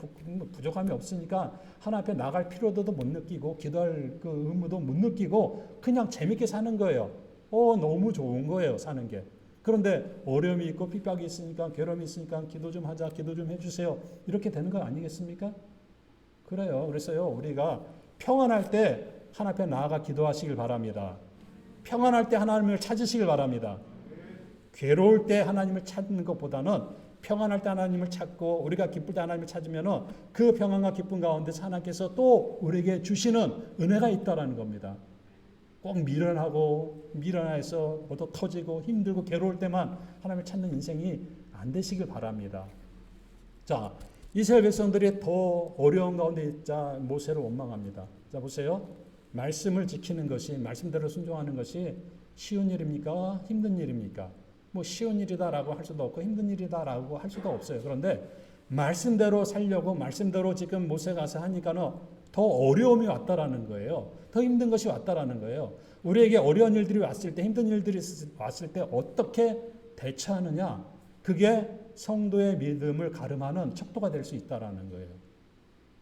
부족함이 없으니까 하나님 앞에 나갈 필요도 못 느끼고 기도할 그 의무도 못 느끼고 그냥 재밌게 사는 거예요. 너무 좋은 거예요, 사는 게. 그런데 어려움이 있고 핍박이 있으니까, 괴로움이 있으니까 기도 좀 하자, 기도 좀 해주세요. 이렇게 되는 거 아니겠습니까? 그래요. 그래서요, 우리가 평안할 때 하나님 앞에 나아가 기도하시길 바랍니다. 평안할 때 하나님을 찾으시길 바랍니다. 괴로울 때 하나님을 찾는 것보다는 평안할 때 하나님을 찾고 우리가 기쁠 때 하나님을 찾으면은 그 평안과 기쁨 가운데서 하나님께서 또 우리에게 주시는 은혜가 있다라는 겁니다. 꼭 미련해서 얻어 터지고 힘들고 괴로울 때만 하나님을 찾는 인생이 안 되시길 바랍니다. 자, 이스라엘 백성들이 더 어려운 가운데 있자 모세를 원망합니다. 자, 보세요. 말씀을 지키는 것이, 말씀대로 순종하는 것이 쉬운 일입니까? 힘든 일입니까? 쉬운 일이다라고 할 수도 없고 힘든 일이다라고 할 수도 없어요. 그런데 말씀대로 살려고 말씀대로 지금 모세가 가서 하니까는 더 어려움이 왔다라는 거예요. 더 힘든 것이 왔다라는 거예요. 우리에게 어려운 일들이 왔을 때, 힘든 일들이 왔을 때 어떻게 대처하느냐? 그게 성도의 믿음을 가름하는 척도가 될 수 있다라는 거예요.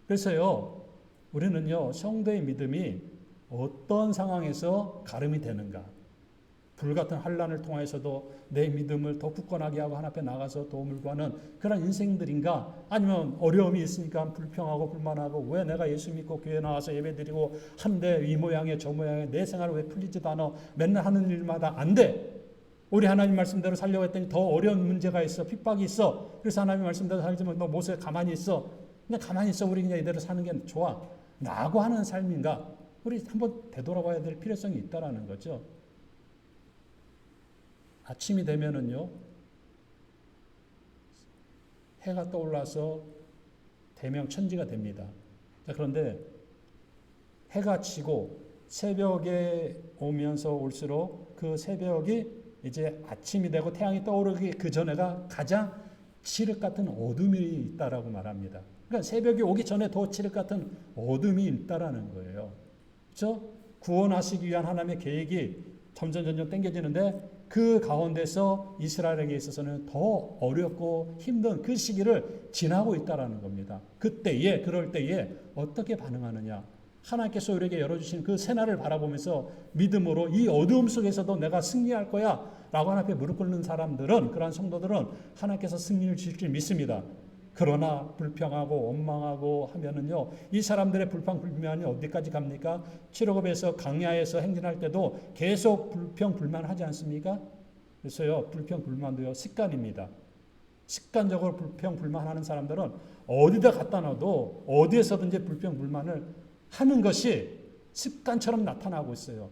그래서요, 우리는요, 성도의 믿음이 어떤 상황에서 가름이 되는가? 불같은 환난을 통해서도 내 믿음을 더 굳건하게 하고 하나님 앞에 나가서 도움을 구하는 그런 인생들인가? 아니면 어려움이 있으니까 불평하고 불만하고 왜 내가 예수 믿고 교회 나와서 예배드리고 한데 이 모양에 저 모양에 내 생활 왜 풀리지도 않아? 맨날 하는 일마다 안 돼. 우리 하나님 말씀대로 살려고 했더니 더 어려운 문제가 있어. 핍박이 있어. 그래서 하나님 말씀대로 살지만 너 모세 가만히 있어. 그냥 가만히 있어. 우리 그냥 이대로 사는 게 좋아. 라고 하는 삶인가? 우리 한번 되돌아봐야 될 필요성이 있다라는 거죠. 아침이 되면은요, 해가 떠올라서 대명천지가 됩니다. 자, 그런데 해가 지고 새벽에 오면서 올수록 그 새벽이 이제 아침이 되고 태양이 떠오르기 그 전에가 가장 칠흑 같은 어둠이 있다라고 말합니다. 그러니까 새벽이 오기 전에 더 칠흑 같은 어둠이 있다라는 거예요. 그렇죠? 구원하시기 위한 하나님의 계획이 점점 당겨지는데 그 가운데서 이스라엘에게 있어서는 더 어렵고 힘든 그 시기를 지나고 있다라는 겁니다. 그럴 때에 어떻게 반응하느냐? 하나님께서 우리에게 열어주신 그 새날을 바라보면서 믿음으로 이 어두움 속에서도 내가 승리할 거야 라고 하나님 앞에 무릎 꿇는 사람들은, 그러한 성도들은 하나님께서 승리를 주실 줄 믿습니다. 그러나 불평하고 원망하고 하면은요, 이 사람들의 불평불만이 어디까지 갑니까? 출애굽에서 광야에서 행진할 때도 계속 불평불만하지 않습니까? 그래서요, 불평불만도요 습관입니다. 습관적으로 불평불만하는 사람들은 어디다 갖다 놔도 어디에서든지 불평불만을 하는 것이 습관처럼 나타나고 있어요.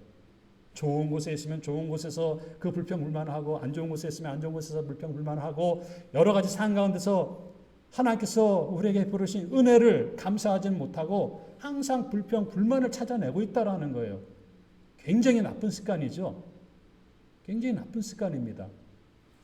좋은 곳에 있으면 좋은 곳에서 그 불평불만하고, 안 좋은 곳에 있으면 안 좋은 곳에서 불평불만하고, 여러 가지 상황 가운데서 하나님께서 우리에게 부르신 은혜를 감사하지는 못하고 항상 불평불만을 찾아내고 있다라는 거예요. 굉장히 나쁜 습관이죠. 굉장히 나쁜 습관입니다.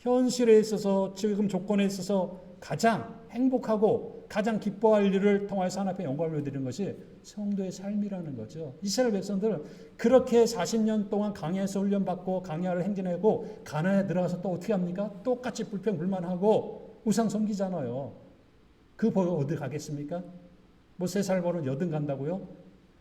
현실에 있어서, 지금 조건에 있어서 가장 행복하고 가장 기뻐할 일을 통해서 하나님 앞에 영광을 올려드리는 것이 성도의 삶이라는 거죠. 이스라엘 백성들은 그렇게 40년 동안 광야에서 훈련받고 광야를 행진하고 가나안에 들어가서 또 어떻게 합니까? 똑같이 불평불만하고 우상 섬기잖아요. 그 벌 어디 가겠습니까? 뭐 3살 벌은 80 간다고요?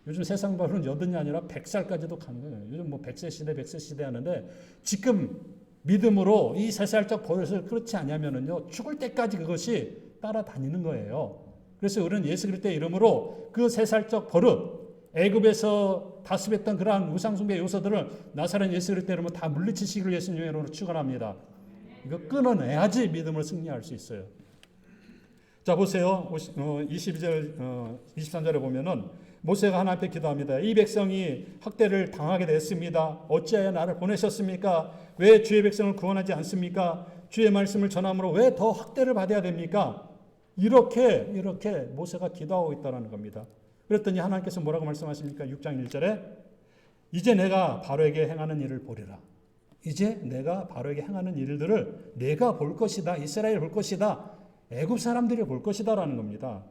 요즘 세상 벌은 80이 아니라 100살까지도 가는 거예요. 요즘 뭐 100세 시대, 100세 시대 하는데, 지금 믿음으로 이 3살적 버릇을 그렇지 않냐면은요, 죽을 때까지 그것이 따라다니는 거예요. 그래서 우리는 예수 그리스도의 이름으로 그 3살적 버릇, 애굽에서 다습했던 그러한 우상숭배 요소들을 나사렛 예수 그리스도의 이름으로 다 물리치시기를 예수님의 이름으로 축원합니다. 이거 끊어내야지 믿음으로 승리할 수 있어요. 자, 보세요. 22절, 23절에 보면은 모세가 하나님 앞에 기도합니다. 이 백성이 학대를 당하게 됐습니다. 어찌하여 나를 보내셨습니까? 왜 주의 백성을 구원하지 않습니까? 주의 말씀을 전함으로 왜 더 학대를 받아야 됩니까? 이렇게 모세가 기도하고 있다는 겁니다. 그랬더니 하나님께서 뭐라고 말씀하십니까? 6장 1절에 이제 내가 바로에게 행하는 일을 보리라. 이제 내가 바로에게 행하는 일들을 내가 볼 것이다. 이스라엘이 볼 것이다. 애굽 사람들이 볼 것이다라는 겁니다.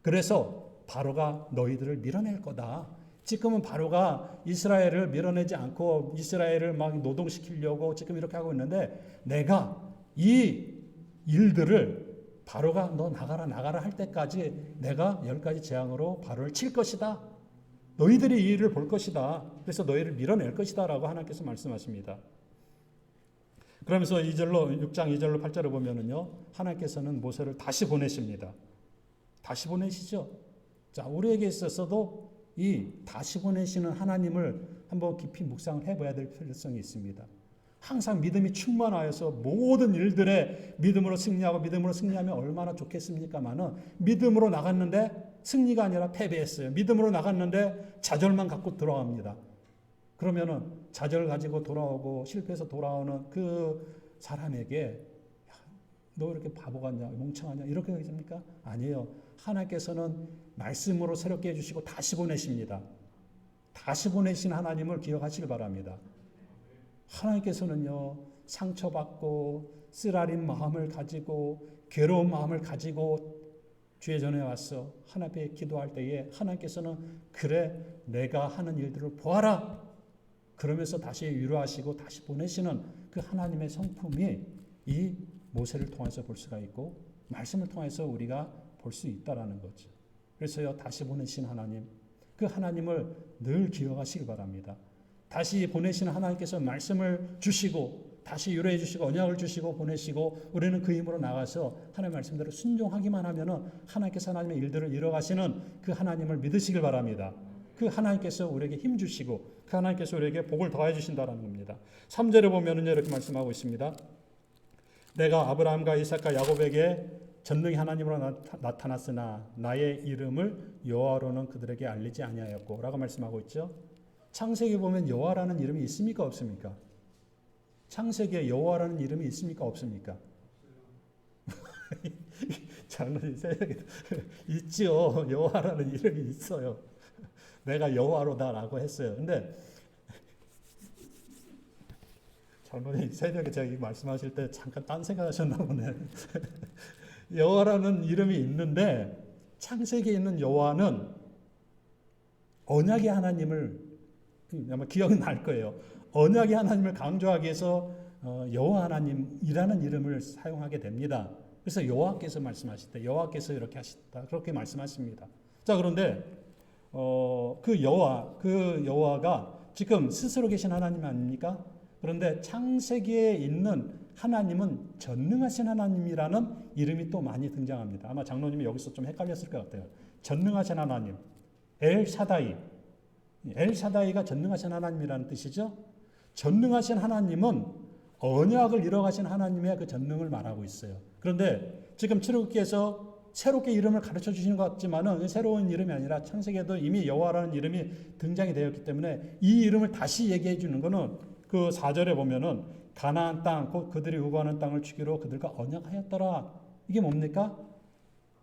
그래서 바로가 너희들을 밀어낼 거다. 지금은 바로가 이스라엘을 밀어내지 않고 이스라엘을 막 노동시키려고 지금 이렇게 하고 있는데, 내가 이 일들을 바로가 너 나가라 할 때까지 내가 10가지 재앙으로 바로를 칠 것이다. 너희들이 이 일을 볼 것이다. 그래서 너희를 밀어낼 것이다 라고 하나님께서 말씀하십니다. 그러면서 6장 2절로 8절을 보면은요, 하나님께서는 모세를 다시 보내십니다. 다시 보내시죠. 자, 우리에게 있어서도 이 다시 보내시는 하나님을 한번 깊이 묵상을 해봐야 될 필요성이 있습니다. 항상 믿음이 충만하여서 모든 일들에 믿음으로 승리하면 얼마나 좋겠습니까만은, 믿음으로 나갔는데 승리가 아니라 패배했어요. 믿음으로 나갔는데 좌절만 갖고 들어갑니다. 그러면은 좌절 가지고 돌아오고 실패해서 돌아오는 그 사람에게 너 이렇게 바보 같냐, 멍청하냐 이렇게 하겠습니까? 아니에요. 하나님께서는 말씀으로 새롭게 해주시고 다시 보내십니다. 다시 보내신 하나님을 기억하시길 바랍니다. 하나님께서는요, 상처받고 쓰라린 마음을 가지고 괴로운 마음을 가지고 주의 전에 와서 하나님 앞에 기도할 때에 하나님께서는 그래 내가 하는 일들을 보아라 그러면서 다시 위로하시고 다시 보내시는 그 하나님의 성품이 이 모세를 통해서 볼 수가 있고 말씀을 통해서 우리가 볼 수 있다라는 거죠. 그래서요, 다시 보내신 하나님, 그 하나님을 늘 기억하시기 바랍니다. 다시 보내시는 하나님께서 말씀을 주시고 다시 위로해 주시고 언약을 주시고 보내시고 우리는 그 힘으로 나가서 하나님의 말씀대로 순종하기만 하면은 하나님께서 하나님의 일들을 이뤄가시는 그 하나님을 믿으시길 바랍니다. 그 하나님께서 우리에게 힘 주시고 그 하나님께서 우리에게 복을 더해 주신다라는 겁니다. 3절에 보면은 이렇게 말씀하고 있습니다. 내가 아브라함과 이삭과 야곱에게 전능히 하나님으로 나타났으나 나의 이름을 여호와로는 그들에게 알리지 아니하였고 라고 말씀하고 있죠. 창세기 보면 여호와라는 이름이 있습니까 없습니까? 창세기에 여호와라는 이름이 있습니까 없습니까? 장로님 새벽에 있지요. 여호와라는 이름이 있어요. 내가 여호와로다라고 했어요. 근데 장로님 새벽에 제가 이 말씀하실 때 잠깐 딴 생각하셨나 보네. 여호와라는 이름이 있는데 창세기에 있는 여호와는 언약의 하나님을 아마 기억이 날 거예요. 언약의 하나님을 강조하기 위해서 여호와 하나님이라는 이름을 사용하게 됩니다. 그래서 여호와께서 말씀하실 때 여호와께서 이렇게 하셨다 그렇게 말씀하십니다. 자, 그런데 그 여호와가 지금 스스로 계신 하나님 아닙니까? 그런데 창세기에 있는 하나님은 전능하신 하나님이라는 이름이 또 많이 등장합니다. 아마 장로님이 여기서 좀 헷갈렸을 것 같아요. 전능하신 하나님, 엘샤다이가 전능하신 하나님이라는 뜻이죠. 전능하신 하나님은 언약을 이뤄가신 하나님의 그 전능을 말하고 있어요. 그런데 지금 출애굽기에서 새롭게 이름을 가르쳐 주시는 것 같지만은 새로운 이름이 아니라 창세기에도 이미 여호와라는 이름이 등장이 되었기 때문에 이 이름을 다시 얘기해 주는 것은 그 4절에 보면은 가나안 땅 곧 그들이 우거하는 땅을 주기로 그들과 언약하였더라. 이게 뭡니까?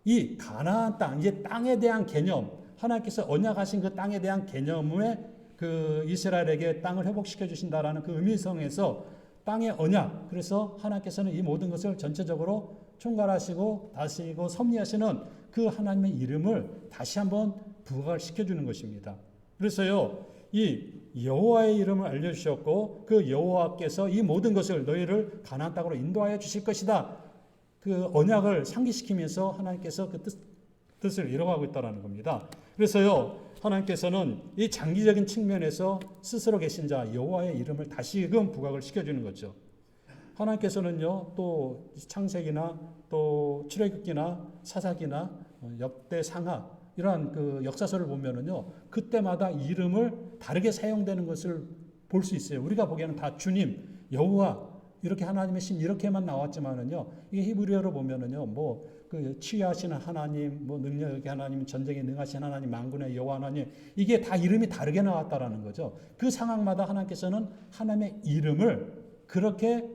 이 가나안 땅, 이게 땅에 대한 개념, 하나님께서 언약하신 그 땅에 대한 개념에 그 이스라엘에게 땅을 회복시켜 주신다라는 그 의미성에서 땅의 언약, 그래서 하나님께서는 이 모든 것을 전체적으로 총괄하시고 다스리고 섭리하시는 그 하나님의 이름을 다시 한번 부각을 시켜주는 것입니다. 그래서요, 이 여호와의 이름을 알려주셨고 그 여호와께서 이 모든 것을 너희를 가나안 땅으로 인도하여 주실 것이다. 그 언약을 상기시키면서 하나님께서 그 뜻을 이뤄가고 있다는 겁니다. 그래서요, 하나님께서는 이 장기적인 측면에서 스스로 계신 자 여호와의 이름을 다시금 부각을 시켜주는 거죠. 하나님께서는요, 또 창세기나 또 출애굽기나 사사기나 역대 상하 이러한 그 역사서를 보면은요, 그때마다 이름을 다르게 사용되는 것을 볼 수 있어요. 우리가 보기에는 다 주님, 여호와 이렇게 하나님의 신 이렇게만 나왔지만은요, 이게 히브리어로 보면은요, 뭐 그 치유하시는 하나님, 뭐 능력의 하나님, 전쟁에 능하신 하나님, 만군의 여호와 하나님, 이게 다 이름이 다르게 나왔다라는 거죠. 그 상황마다 하나님께서는 하나님의 이름을 그렇게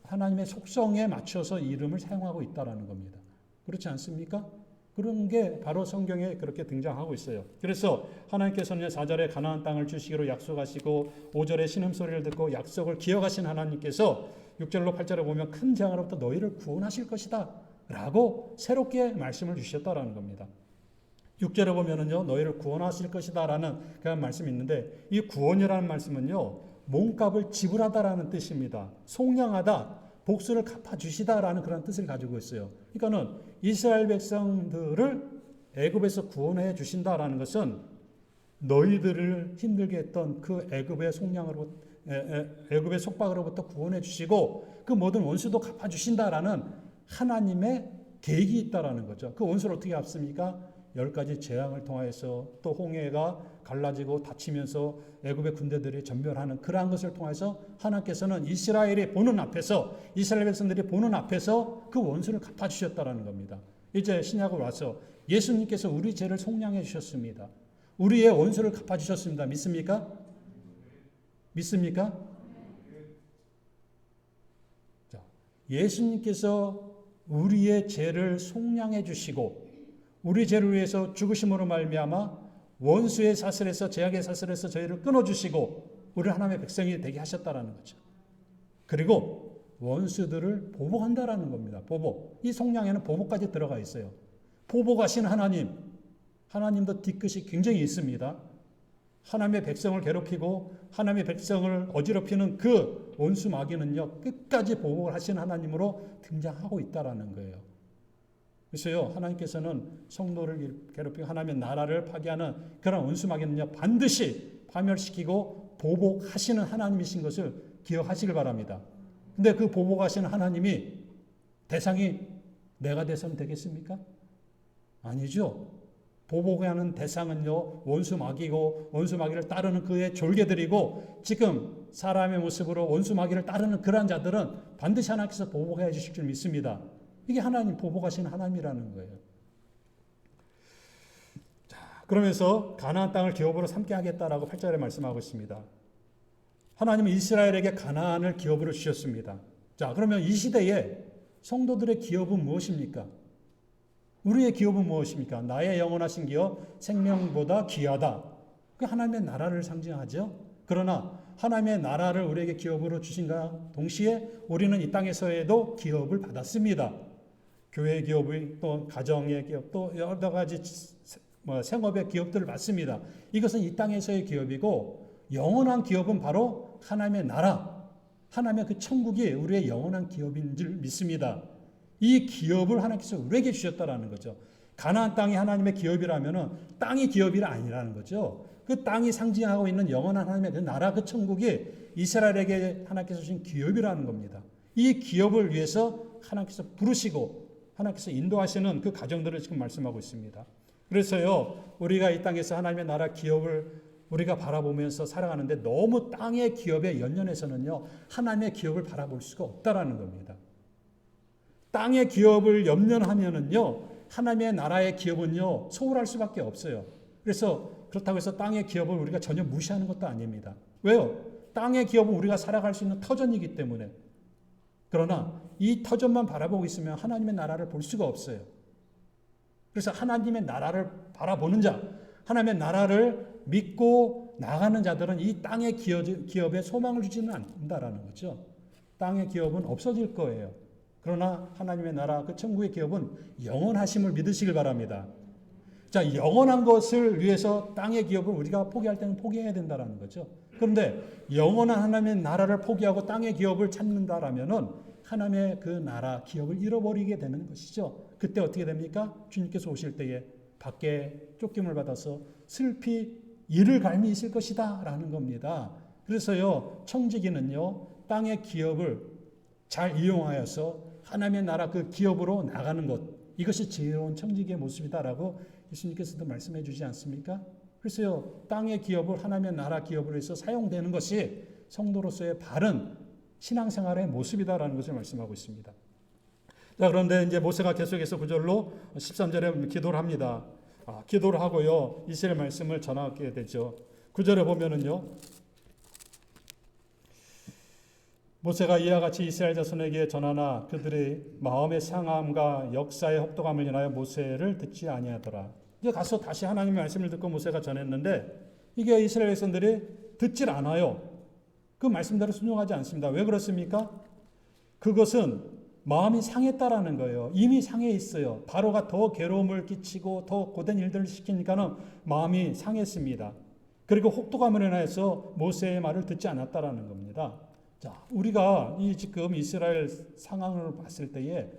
하나님의 속성에 맞춰서 이름을 사용하고 있다라는 겁니다. 그렇지 않습니까? 그런 게 바로 성경에 그렇게 등장하고 있어요. 그래서 하나님께서는 4절에 가나안 땅을 주시기로 약속하시고 5절에 신음소리를 듣고 약속을 기억하신 하나님께서 6절로 8절에 보면 큰 재앙으로부터 너희를 구원하실 것이다 라고 새롭게 말씀을 주셨다라는 겁니다. 6절에 보면은요, 너희를 구원하실 것이다 라는 그런 말씀이 있는데 이 구원이라는 말씀은요, 몸값을 지불하다라는 뜻입니다. 속량하다, 복수를 갚아주시다라는 그런 뜻을 가지고 있어요. 그러니까는 이스라엘 백성들을 애굽에서 구원해 주신다라는 것은 너희들을 힘들게 했던 그 애굽의 애굽의 속박으로부터 구원해 주시고 그 모든 원수도 갚아주신다라는 하나님의 계획이 있다라는 거죠. 그 원수를 어떻게 갚습니까? 10가지 재앙을 통해서 또 홍해가 갈라지고 닫히면서 애굽의 군대들이 전멸하는 그러한 것을 통해서 하나님께서는 이스라엘 백성들이 보는 앞에서 그 원수를 갚아주셨다라는 겁니다. 이제 신약으로 와서 예수님께서 우리 죄를 속량해 주셨습니다. 우리의 원수를 갚아주셨습니다. 믿습니까? 믿습니까? 자, 예수님께서 우리의 죄를 속량해 주시고 우리 죄를 위해서 죽으심으로 말미암아 원수의 사슬에서 죄악의 사슬에서 저희를 끊어주시고 우리를 하나님의 백성이 되게 하셨다라는 거죠. 그리고 원수들을 보복한다라는 겁니다. 보복. 이 속량에는 보복까지 들어가 있어요. 보복하신 하나님도 뒤끝이 굉장히 있습니다. 하나님의 백성을 괴롭히고 하나님의 백성을 어지럽히는 그 원수 마귀는요, 끝까지 보복을 하신 하나님으로 등장하고 있다라는 거예요. 그래서요, 하나님께서는 성도를 괴롭히고 하나님의 나라를 파괴하는 그런 원수 마귀는요, 반드시 파멸시키고 보복하시는 하나님이신 것을 기억하시길 바랍니다. 근데 그 보복하시는 하나님이 대상이 내가 돼서는 되겠습니까? 아니죠. 보복하는 대상은요, 원수 마귀고 원수 마귀를 따르는 그의 졸개들이고 지금 사람의 모습으로 원수 마귀를 따르는 그러한 자들은 반드시 하나님께서 보복해 주실 줄 믿습니다. 이게 하나님 보복하시는 하나님이라는 거예요. 자, 그러면서 가나안 땅을 기업으로 삼게 하겠다라고 8절에 말씀하고 있습니다. 하나님은 이스라엘에게 가나안을 기업으로 주셨습니다. 자, 그러면 이 시대에 성도들의 기업은 무엇입니까? 우리의 기업은 무엇입니까? 나의 영원하신 기업 생명보다 귀하다. 그 하나님의 나라를 상징하죠. 그러나 하나님의 나라를 우리에게 기업으로 주신과 동시에 우리는 이 땅에서에도 기업을 받았습니다. 교회 기업의 또 가정의 기업 또 여러 가지 생업의 기업들을 받습니다. 이것은 이 땅에서의 기업이고 영원한 기업은 바로 하나님의 나라, 하나님의 그 천국이 우리의 영원한 기업인 줄 믿습니다. 이 기업을 하나님께서 우리에게 주셨다라는 거죠. 가나안 땅이 하나님의 기업이라면 땅이 기업이 아니라는 거죠. 그 땅이 상징하고 있는 영원한 하나님의 그 나라, 그 천국이 이스라엘에게 하나님께서 주신 기업이라는 겁니다. 이 기업을 위해서 하나님께서 부르시고 하나님께서 인도하시는 그 가정들을 지금 말씀하고 있습니다. 그래서요, 우리가 이 땅에서 하나님의 나라 기업을 우리가 바라보면서 살아가는데 너무 땅의 기업에 연연해서는요, 하나님의 기업을 바라볼 수가 없다라는 겁니다. 땅의 기업을 염려하면은요, 하나님의 나라의 기업은요, 소홀할 수밖에 없어요. 그래서 그렇다고 해서 땅의 기업을 우리가 전혀 무시하는 것도 아닙니다. 왜요? 땅의 기업은 우리가 살아갈 수 있는 터전이기 때문에. 그러나 이 터전만 바라보고 있으면 하나님의 나라를 볼 수가 없어요. 그래서 하나님의 나라를 바라보는 자, 하나님의 나라를 믿고 나가는 자들은 이 땅의 기업에 소망을 주지는 않는다라는 거죠. 땅의 기업은 없어질 거예요. 그러나 하나님의 나라, 그 천국의 기업은 영원하심을 믿으시길 바랍니다. 자, 영원한 것을 위해서 땅의 기업을 우리가 포기할 때는 포기해야 된다는 거죠. 그런데 영원한 하나님의 나라를 포기하고 땅의 기업을 찾는다라면은 하나님의 그 나라, 기업을 잃어버리게 되는 것이죠. 그때 어떻게 됩니까? 주님께서 오실 때에 밖에 쫓김을 받아서 슬피 이를 갈미 있을 것이다 라는 겁니다. 그래서요, 청지기는요, 땅의 기업을 잘 이용하여서 하나님의 나라 그 기업으로 나가는 것, 이것이 지혜로운 청지기의 모습이다라고 예수님께서도 말씀해 주지 않습니까? 그래서요, 땅의 기업을 하나님의 나라 기업으로 해서 사용되는 것이 성도로서의 바른 신앙생활의 모습이다라는 것을 말씀하고 있습니다. 자, 그런데 이제 모세가 계속해서 9절로 13절에 기도를 합니다. 기도를 하고요, 이스라엘 말씀을 전하게 되죠. 9절에 보면은요, 모세가 이와 같이 이스라엘 자손에게 전하나 그들의 마음의 상함과 역사의 혹독함을 인하여 모세를 듣지 아니하더라. 이제 가서 다시 하나님의 말씀을 듣고 모세가 전했는데 이게 이스라엘 백성들이 듣질 않아요. 그 말씀대로 순종하지 않습니다. 왜 그렇습니까? 그것은 마음이 상했다라는 거예요. 이미 상해 있어요. 바로가 더 괴로움을 끼치고 더 고된 일들을 시키니까는 마음이 상했습니다. 그리고 혹독함을 인하여서 모세의 말을 듣지 않았다라는 겁니다. 자, 우리가 지금 이스라엘 상황을 봤을 때에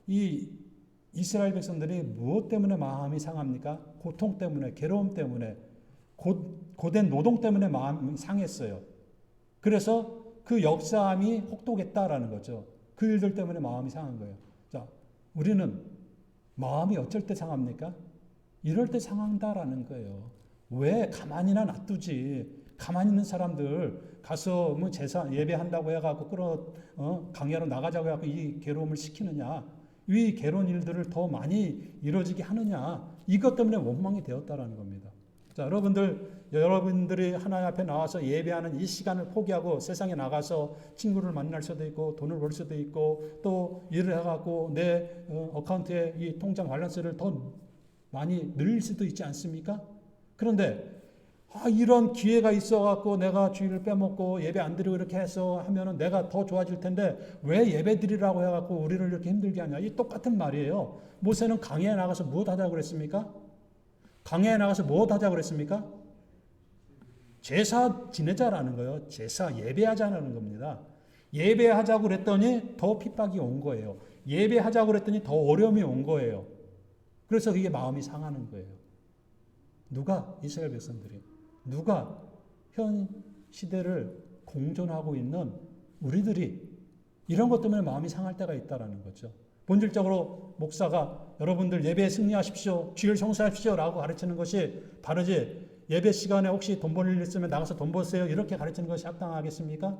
이 이스라엘 백성들이 무엇 때문에 마음이 상합니까? 고통 때문에, 괴로움 때문에, 고된 노동 때문에 마음이 상했어요. 그래서 그 역사함이 혹독했다라는 거죠. 그 일들 때문에 마음이 상한 거예요. 자, 우리는 마음이 어쩔 때 상합니까? 이럴 때 상한다라는 거예요. 왜 가만히나 놔두지? 가만히 있는 사람들 가서 뭐 제사 예배한다고 해갖고 강야로 나가자고 해갖고 이 괴로움을 시키느냐? 이 괴로운 일들을 더 많이 이루어지게 하느냐? 이것 때문에 원망이 되었다라는 겁니다. 자, 여러분들이 하나님 앞에 나와서 예배하는 이 시간을 포기하고 세상에 나가서 친구를 만날 수도 있고 돈을 벌 수도 있고 또 일을 해갖고 내 어카운트에 이 통장 밸런스를 더 많이 늘릴 수도 있지 않습니까? 그런데 이런 기회가 있어갖고 내가 주일을 빼먹고 예배 안 드리고 이렇게 해서 하면은 내가 더 좋아질 텐데 왜 예배 드리라고 해갖고 우리를 이렇게 힘들게 하냐? 이 똑같은 말이에요. 모세는 강야에 나가서 무엇 하자고 그랬습니까? 강야에 나가서 무엇 하자고 그랬습니까? 제사 지내자라는 거예요. 제사 예배하자는 겁니다. 예배하자고 그랬더니 더 핍박이 온 거예요. 예배하자고 그랬더니 더 어려움이 온 거예요. 그래서 그게 마음이 상하는 거예요. 누가? 이스라엘 백성들이. 누가? 현 시대를 공존하고 있는 우리들이 이런 것 때문에 마음이 상할 때가 있다는 거죠. 본질적으로 목사가 여러분들 예배에 승리하십시오, 주일 성수하십시오 라고 가르치는 것이 바르지, 예배 시간에 혹시 돈 벌 일 있으면 나가서 돈 버세요 이렇게 가르치는 것이 합당하겠습니까?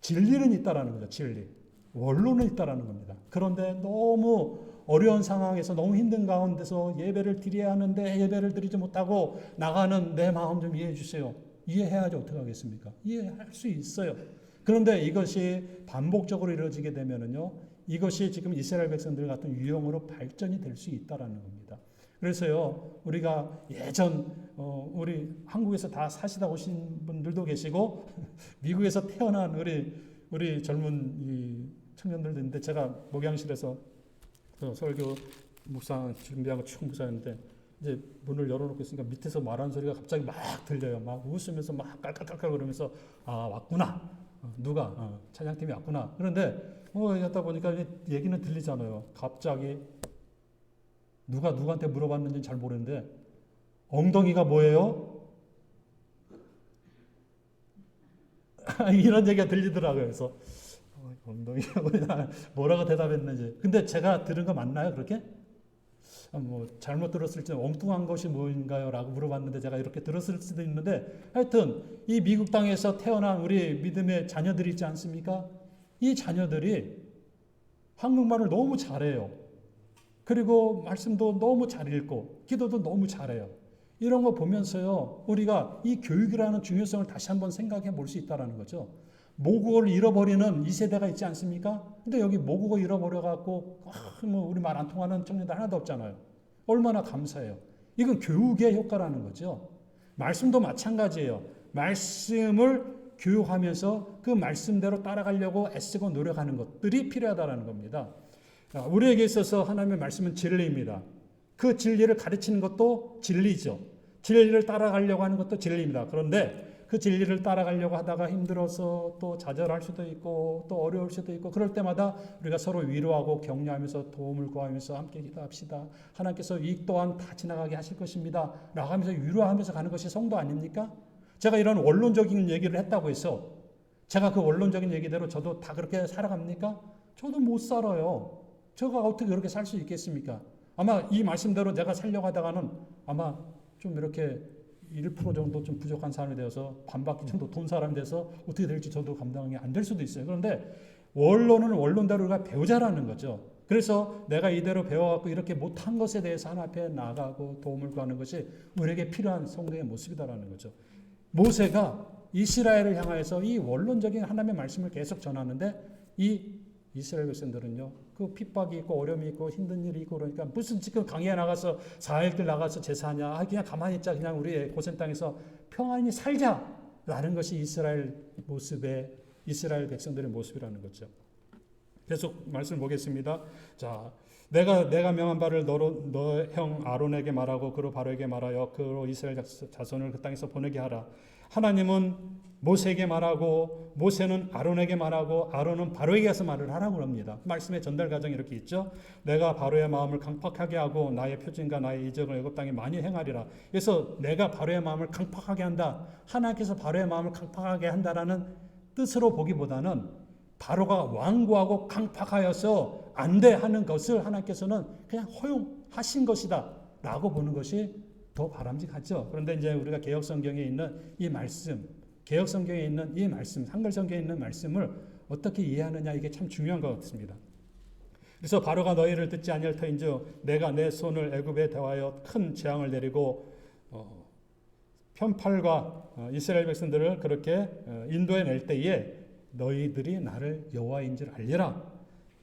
진리는 있다라는 거죠. 진리. 원론은 있다라는 겁니다. 그런데 너무 어려운 상황에서 너무 힘든 가운데서 예배를 드려야 하는데 예배를 드리지 못하고 나가는 내 마음 좀 이해해 주세요. 이해해야지 어떻게 하겠습니까? 이해할 수 있어요. 그런데 이것이 반복적으로 이루어지게 되면은요, 이것이 지금 이스라엘 백성들 같은 유형으로 발전이 될 수 있다라는 겁니다. 그래서요, 우리가 예전 우리 한국에서 다 사시다 오신 분들도 계시고 미국에서 태어난 우리 젊은 이 청년들도 있는데, 제가 목양실에서 설교 묵상 준비하고 쭉 묵상했는데 이제 문을 열어놓고 있으니까 밑에서 말하는 소리가 갑자기 막 들려요. 막 웃으면서 막 깔깔깔깔 그러면서 아 왔구나. 누가 찬양팀이 왔구나. 그런데 하다 보니까 얘기는 들리잖아요. 갑자기 누가 누구한테 물어봤는지 잘 모르는데 엉덩이가 뭐예요? 이런 얘기가 들리더라고요. 그래서 엉덩이가 뭐라고 대답했는지. 근데 제가 들은 거 맞나요? 그렇게? 뭐 잘못 들었을지 엉뚱한 것이 뭔가요? 라고 물어봤는데 제가 이렇게 들었을 수도 있는데, 하여튼 이 미국 땅에서 태어난 우리 믿음의 자녀들이 있지 않습니까? 이 자녀들이 한국말을 너무 잘해요. 그리고 말씀도 너무 잘 읽고 기도도 너무 잘해요. 이런 거 보면서요, 우리가 이 교육이라는 중요성을 다시 한번 생각해 볼 수 있다는 거죠. 모국어를 잃어버리는 이 세대가 있지 않습니까? 근데 여기 모국어 잃어버려갖고 뭐 우리 말 안 통하는 청년들 하나도 없잖아요. 얼마나 감사해요. 이건 교육의 효과라는 거죠. 말씀도 마찬가지예요. 말씀을 교육하면서 그 말씀대로 따라가려고 애쓰고 노력하는 것들이 필요하다는 겁니다. 우리에게 있어서 하나님의 말씀은 진리입니다. 그 진리를 가르치는 것도 진리죠. 진리를 따라가려고 하는 것도 진리입니다. 그런데 그 진리를 따라가려고 하다가 힘들어서 또 좌절할 수도 있고 또 어려울 수도 있고, 그럴 때마다 우리가 서로 위로하고 격려하면서 도움을 구하면서 함께 기도합시다. 하나님께서 이 또한 다 지나가게 하실 것입니다. 라고 하면서 위로하면서 가는 것이 성도 아닙니까? 제가 이런 원론적인 얘기를 했다고 해서 제가 그 원론적인 얘기대로 저도 다 그렇게 살아갑니까? 저도 못 살아요. 제가 어떻게 그렇게 살 수 있겠습니까? 아마 이 말씀대로 내가 살려고 하다가는 아마 좀 이렇게 1% 정도 좀 부족한 사람이 되어서 반바퀴 정도 돈 사람이 돼서 어떻게 될지 저도 감당이 안 될 수도 있어요. 그런데 원론은 원론대로 우리가 배우자라는 거죠. 그래서 내가 이대로 배워갖고 이렇게 못한 것에 대해서 하나님 앞에 나아가고 도움을 구하는 것이 우리에게 필요한 성도의 모습이다라는 거죠. 모세가 이스라엘을 향하여서 이 원론적인 하나님의 말씀을 계속 전하는데, 이 이스라엘 백성들은요, 그 핍박이 있고 어려움이 있고 힘든 일이 있고 그러니까 무슨 지금 강의에 나가서 4일들 나가서 제사하냐, 그냥 가만히 있자, 그냥 우리 고센 땅에서 평안히 살자라는 것이 이스라엘 백성들의 모습이라는 거죠. 계속 말씀 보겠습니다. 자, 내가 명한 바를 너 형 아론에게 말하고 그로 바로에게 말하여 그로 이스라엘 자손을 그 땅에서 보내게 하라. 하나님은 모세에게 말하고 모세는 아론에게 말하고 아론은 바로에게 가서 말을 하라고 합니다. 말씀의 전달 과정이 이렇게 있죠. 내가 바로의 마음을 강팍하게 하고 나의 표징과 나의 이적을 애굽 땅에 많이 행하리라. 그래서 내가 바로의 마음을 강팍하게 한다. 하나님께서 바로의 마음을 강팍하게 한다라는 뜻으로 보기보다는 바로가 완고하고 강팍하여서 안 돼 하는 것을 하나님께서는 그냥 허용하신 것이다 라고 보는 것이 더 바람직하죠. 그런데 이제 우리가 개혁 성경에 있는 이 말씀, 개혁 성경에 있는 이 말씀, 한글 성경에 있는 말씀을 어떻게 이해하느냐, 이게 참 중요한 것 같습니다. 그래서 바로가 너희를 듣지 아니할 터인즉 내가 내 손을 애굽에 대하여 큰 재앙을 내리고 편팔과 이스라엘 백성들을 그렇게 인도해 낼 때에 너희들이 나를 여호와인 줄 알리라.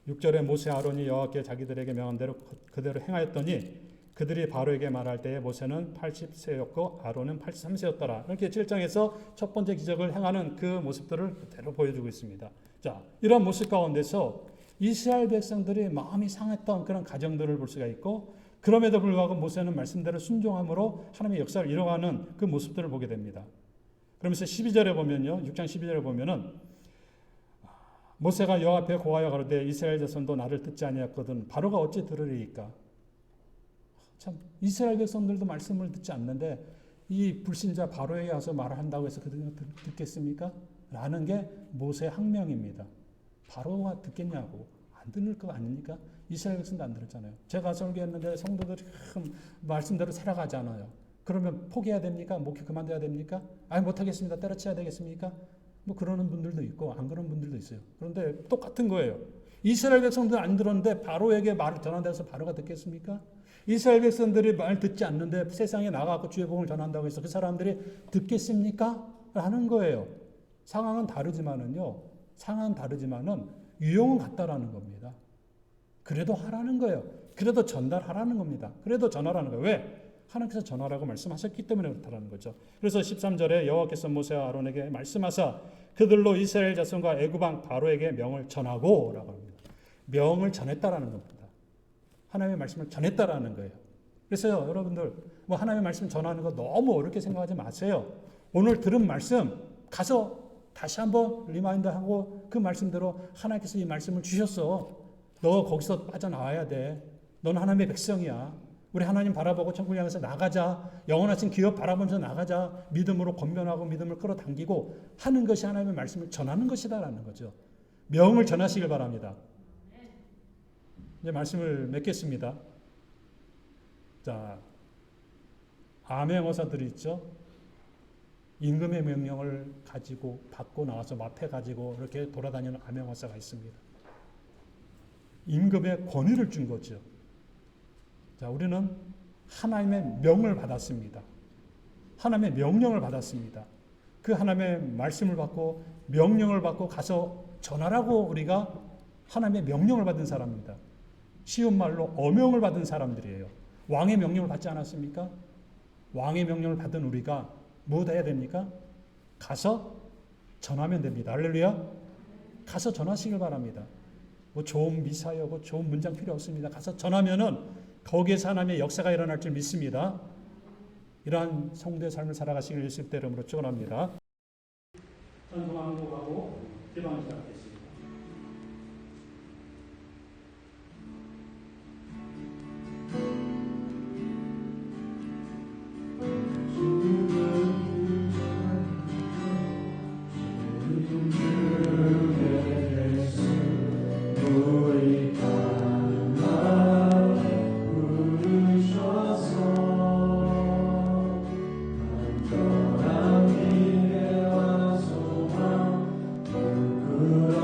6절에 모세 아론이 여호와께 자기들에게 명한 대로 그대로 행하였더니 그들이 바로에게 말할 때에 모세는 80세였고 아론은 83세였더라. 이렇게 7장에서 첫 번째 기적을 행하는 그 모습들을 그대로 보여주고 있습니다. 자, 이런 모습 가운데서 이스라엘 백성들이 마음이 상했던 그런 가정들을 볼 수가 있고, 그럼에도 불구하고 모세는 말씀대로 순종함으로 하나님의 역사를 이뤄가는 그 모습들을 보게 됩니다. 그러면서 12절에 보면요, 6장 12절에 보면은 모세가 여호와 앞에 고하여 가로되 이스라엘 자손도 나를 듣지 아니하였거든 바로가 어찌 들으리이까. 참, 이스라엘 백성들도 말씀을 듣지 않는데 이 불신자 바로에게 와서 말을 한다고 해서 그들은 듣겠습니까? 라는 게 모세의 항명입니다. 바로가 듣겠냐고. 안 들을 거 아닙니까? 이스라엘 백성도 안 들었잖아요. 제가 설교했는데 성도들이 말씀대로 살아가잖아요. 그러면 포기해야 됩니까? 목회 그만둬야 됩니까? 아니 못하겠습니다. 때려쳐야 되겠습니까? 뭐 그러는 분들도 있고 안 그러는 분들도 있어요. 그런데 똑같은 거예요. 이스라엘 백성들 안 들었는데 바로에게 말을 전한다고 해서 바로가 듣겠습니까? 이스라엘 백성들이 말 듣지 않는데 세상에 나가고 주의 복음을 전한다고 해서 그 사람들이 듣겠습니까? 라는 거예요. 상황은 다르지만은 유형은 같다라는 겁니다. 그래도 하라는 거예요. 그래도 전달하라는 겁니다. 그래도 전하라는 거예요. 왜? 하나님께서 전하라고 말씀하셨기 때문에 그렇다는 거죠. 그래서 13절에 여호와께서 모세와 아론에게 말씀하사 그들로 이스라엘 자손과 애굽 왕 바로에게 명을 전하고 라고 합니다. 명을 전했다라는 겁니다. 하나님의 말씀을 전했다라는 거예요. 그래서 여러분들 뭐 하나님의 말씀 전하는 거 너무 어렵게 생각하지 마세요. 오늘 들은 말씀 가서 다시 한번 리마인드하고 그 말씀대로 하나님께서 이 말씀을 주셨어. 너 거기서 빠져나와야 돼. 넌 하나님의 백성이야. 우리 하나님 바라보고 천국 향해서 나가자. 영원하신 기업 바라보면서 나가자. 믿음으로 권면하고 믿음을 끌어당기고 하는 것이 하나님의 말씀을 전하는 것이다라는 거죠. 명을 전하시길 바랍니다. 이제 말씀을 맺겠습니다. 자, 암행어사들이 있죠. 임금의 명령을 가지고 받고 나와서 마패 가지고 이렇게 돌아다니는 암행어사가 있습니다. 임금의 권위를 준 거죠. 자, 우리는 하나님의 명을 받았습니다. 하나님의 명령을 받았습니다. 그 하나님의 말씀을 받고 명령을 받고 가서 전하라고 우리가 하나님의 명령을 받은 사람입니다. 쉬운 말로 어명을 받은 사람들이에요. 왕의 명령을 받지 않았습니까? 왕의 명령을 받은 우리가 무엇 해야 됩니까? 가서 전하면 됩니다. 할렐루야. 가서 전하시길 바랍니다. 뭐 좋은 미사여, 뭐 좋은 문장 필요 없습니다. 가서 전하면은 거기에서 하나님의 역사가 일어날 줄 믿습니다. 이러한 성도의 삶을 살아가시길 예수 이름으로 축원합니다. 찬송하고 기도하기 시작하겠습니다. 그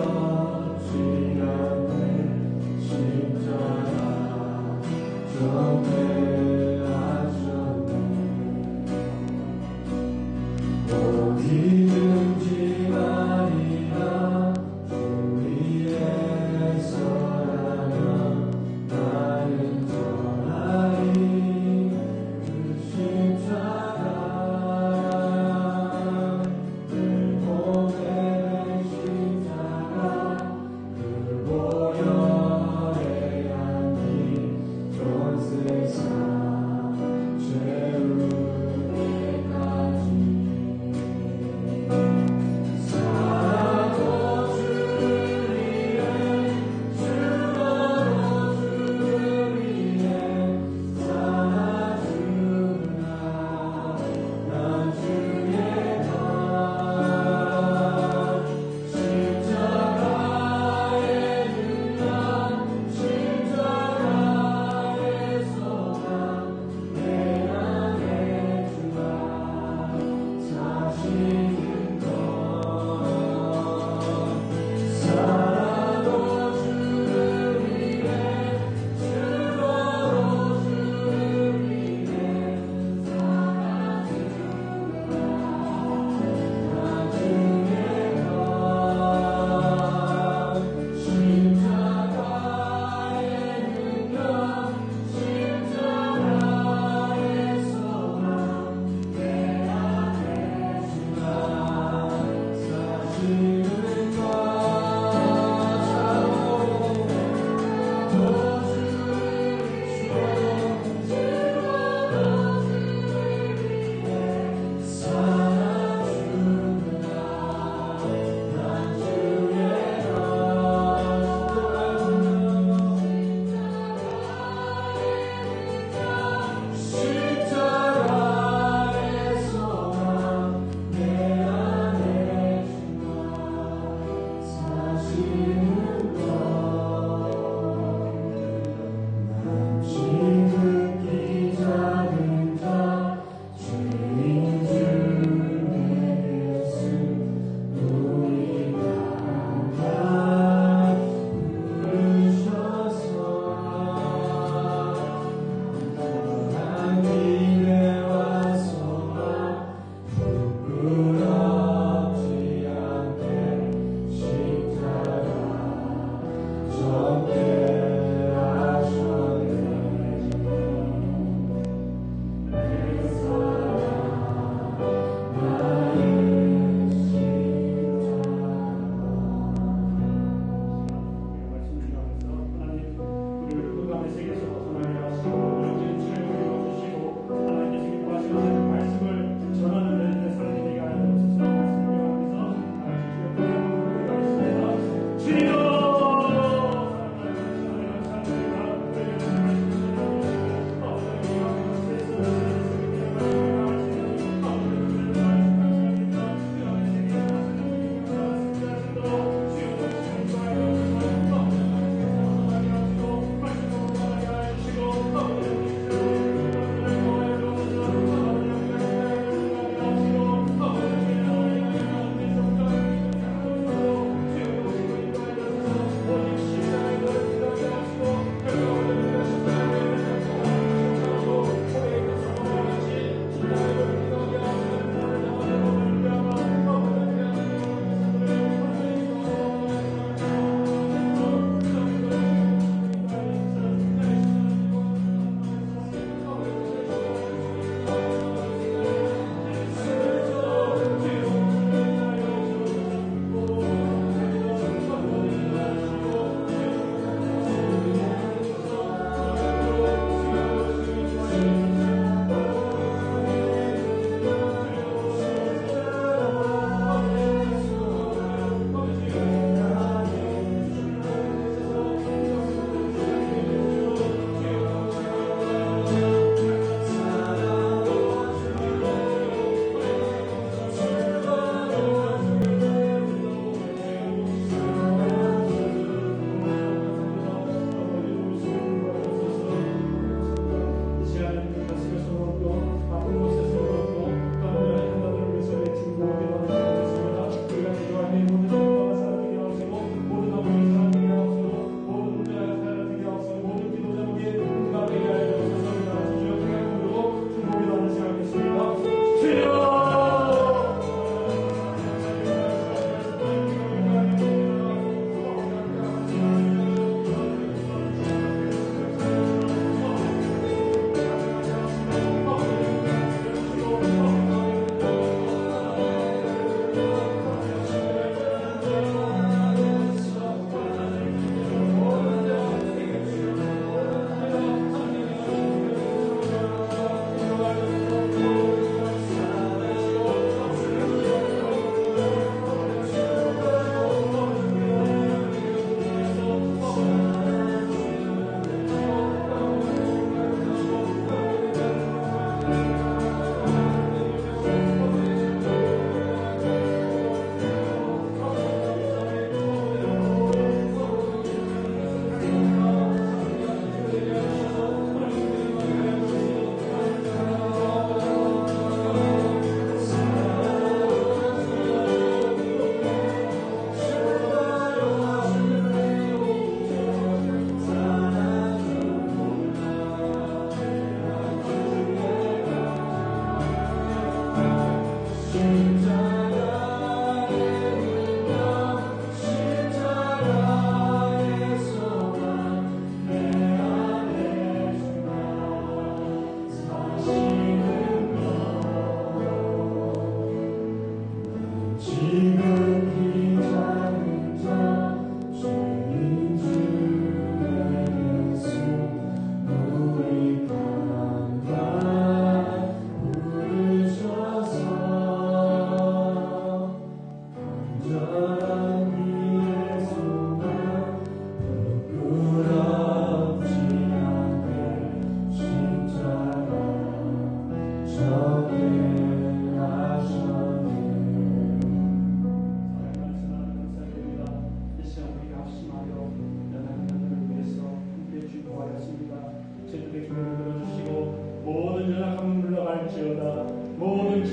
모든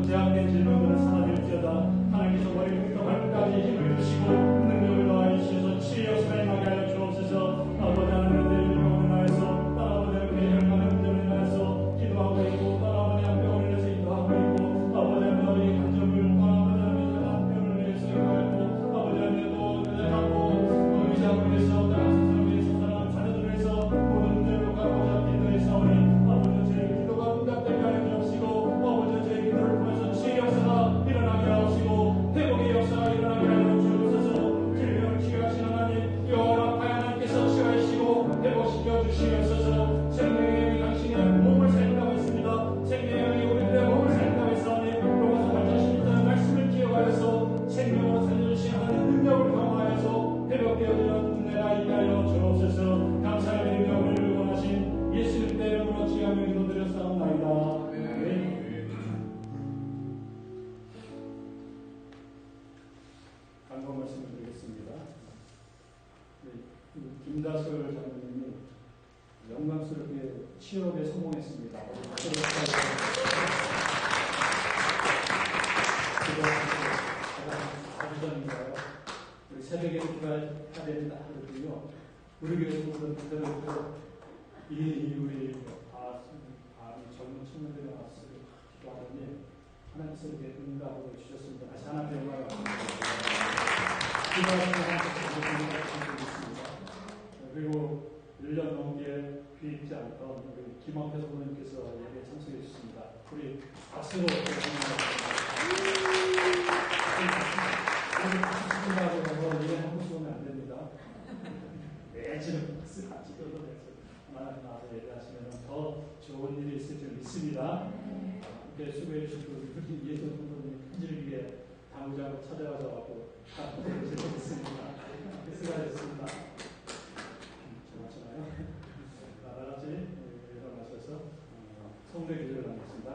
제한된 질문들을 사라질지어다. 하나님께서 머리부터 발끝까지 힘을 주시고 능력을 더하여 주셔서 치유의 역사가 임하게 하여 주옵소서. 아버지 하나님의 일용을 인하여서 아버지 하나님의 혈관의 문제를 인하여서 기도하고 있고 아버지 하나님의 병을 위해서 기도하고 있고 아버지 하나님의 간접을 아버지 하나님의 병을 위해서 기도하고 아버지 하나님의 또 여자하고 의사를 위해서 나가서를 위해서 사랑하는 자녀들을 위해서 모든 문제를 갖고 기도해 싸우니 아버지 저희 기도가 응답되게 하여 주옵시고 아버지 저희 기도를 통해서 치유의 역사가 일어나게 하옵시고 회복의 역사가 일어나게 하여 주옵소서. 질병을 치유하시는 하나님 여호와 하나님께서 치유하시고 회복시켜 주시옵소서. 생명의 당신의 몸을 살린다고 했습니다. 생명의 우리들의 몸을 살린다고 했사오니 로마서 8장 16절 말씀을 기억하여서 생명으로 살려주신 하나님 능력을 강화하여서 회복되어지는 은혜가 있게 하여 주옵소서. 감사드리며 우리를 원하신 예수님의 이름으로 지하며 기도드렸사옵나이다. 아멘. 간구 말씀을 드리겠습니다. 김다솔 장로님이 영광스럽게 취업에 성공했습니다. 아주전인가요? 우리 새벽에 기도해야 된다 그러더니요. 우리 교회에서 그대로 우리 젊은 청년들이 와서 기도하더니 하나님께서 이렇게 응답을 주셨습니다. 다시 하나님께 영광을 드립니다. 그리고 1년 넘게 귀 있지 않던 우리 김학태 선생님께서 예배에 참석해 주셨습니다. 우리 박수로 박수신다고 예배 한번 쏘면 안 됩니다. 매주 박수 같이 떠도 하나님 나와서 예배하시면 더 좋은 일이 있을 줄 믿습니다. 함께 수고해 주신 우리 예수 선생님 편지를 위해 당구장으로 찾아가셔서 감사드리겠습니다. 수고하셨습니다. 정하시나요? 나같이 일어나셔서 성대 기도를 하겠습니다.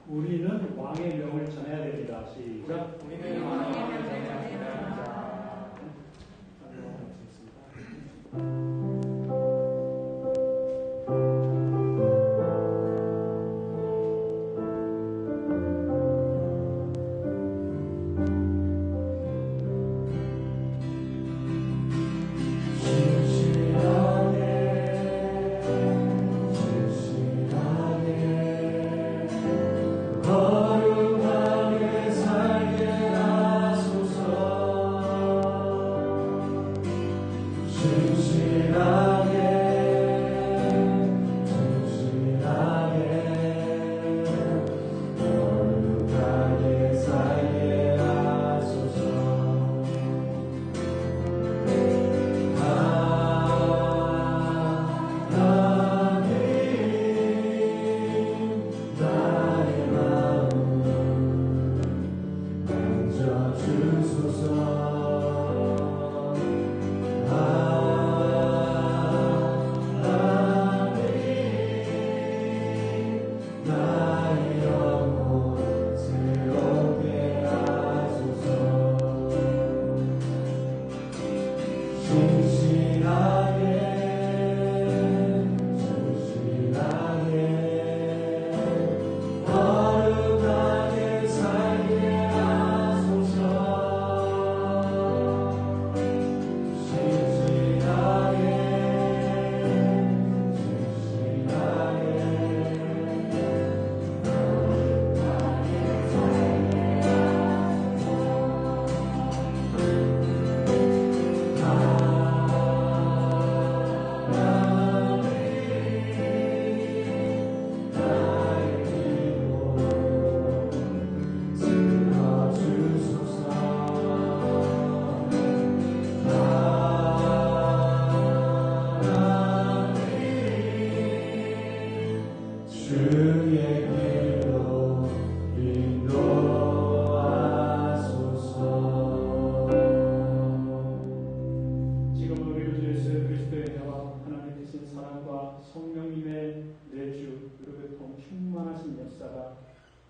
우리는 왕의 명을 전해야 됩니다. 시작. 우리는 왕의 명을 전해야 됩니다. 거룩하게 살게 하소서.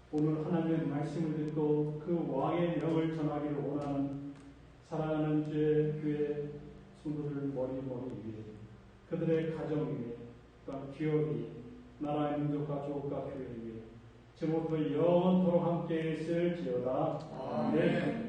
오늘 하나님의 말씀을 듣고 그 왕의 명을 전하기를 원하는 사랑하는 주의 교회 성도들 머리 위에 그들의 가정 위에 또한 기업 위에 나라의 민족과 조국과 교회 위에 지금부터 영원토록 함께 있을지어다. 아멘.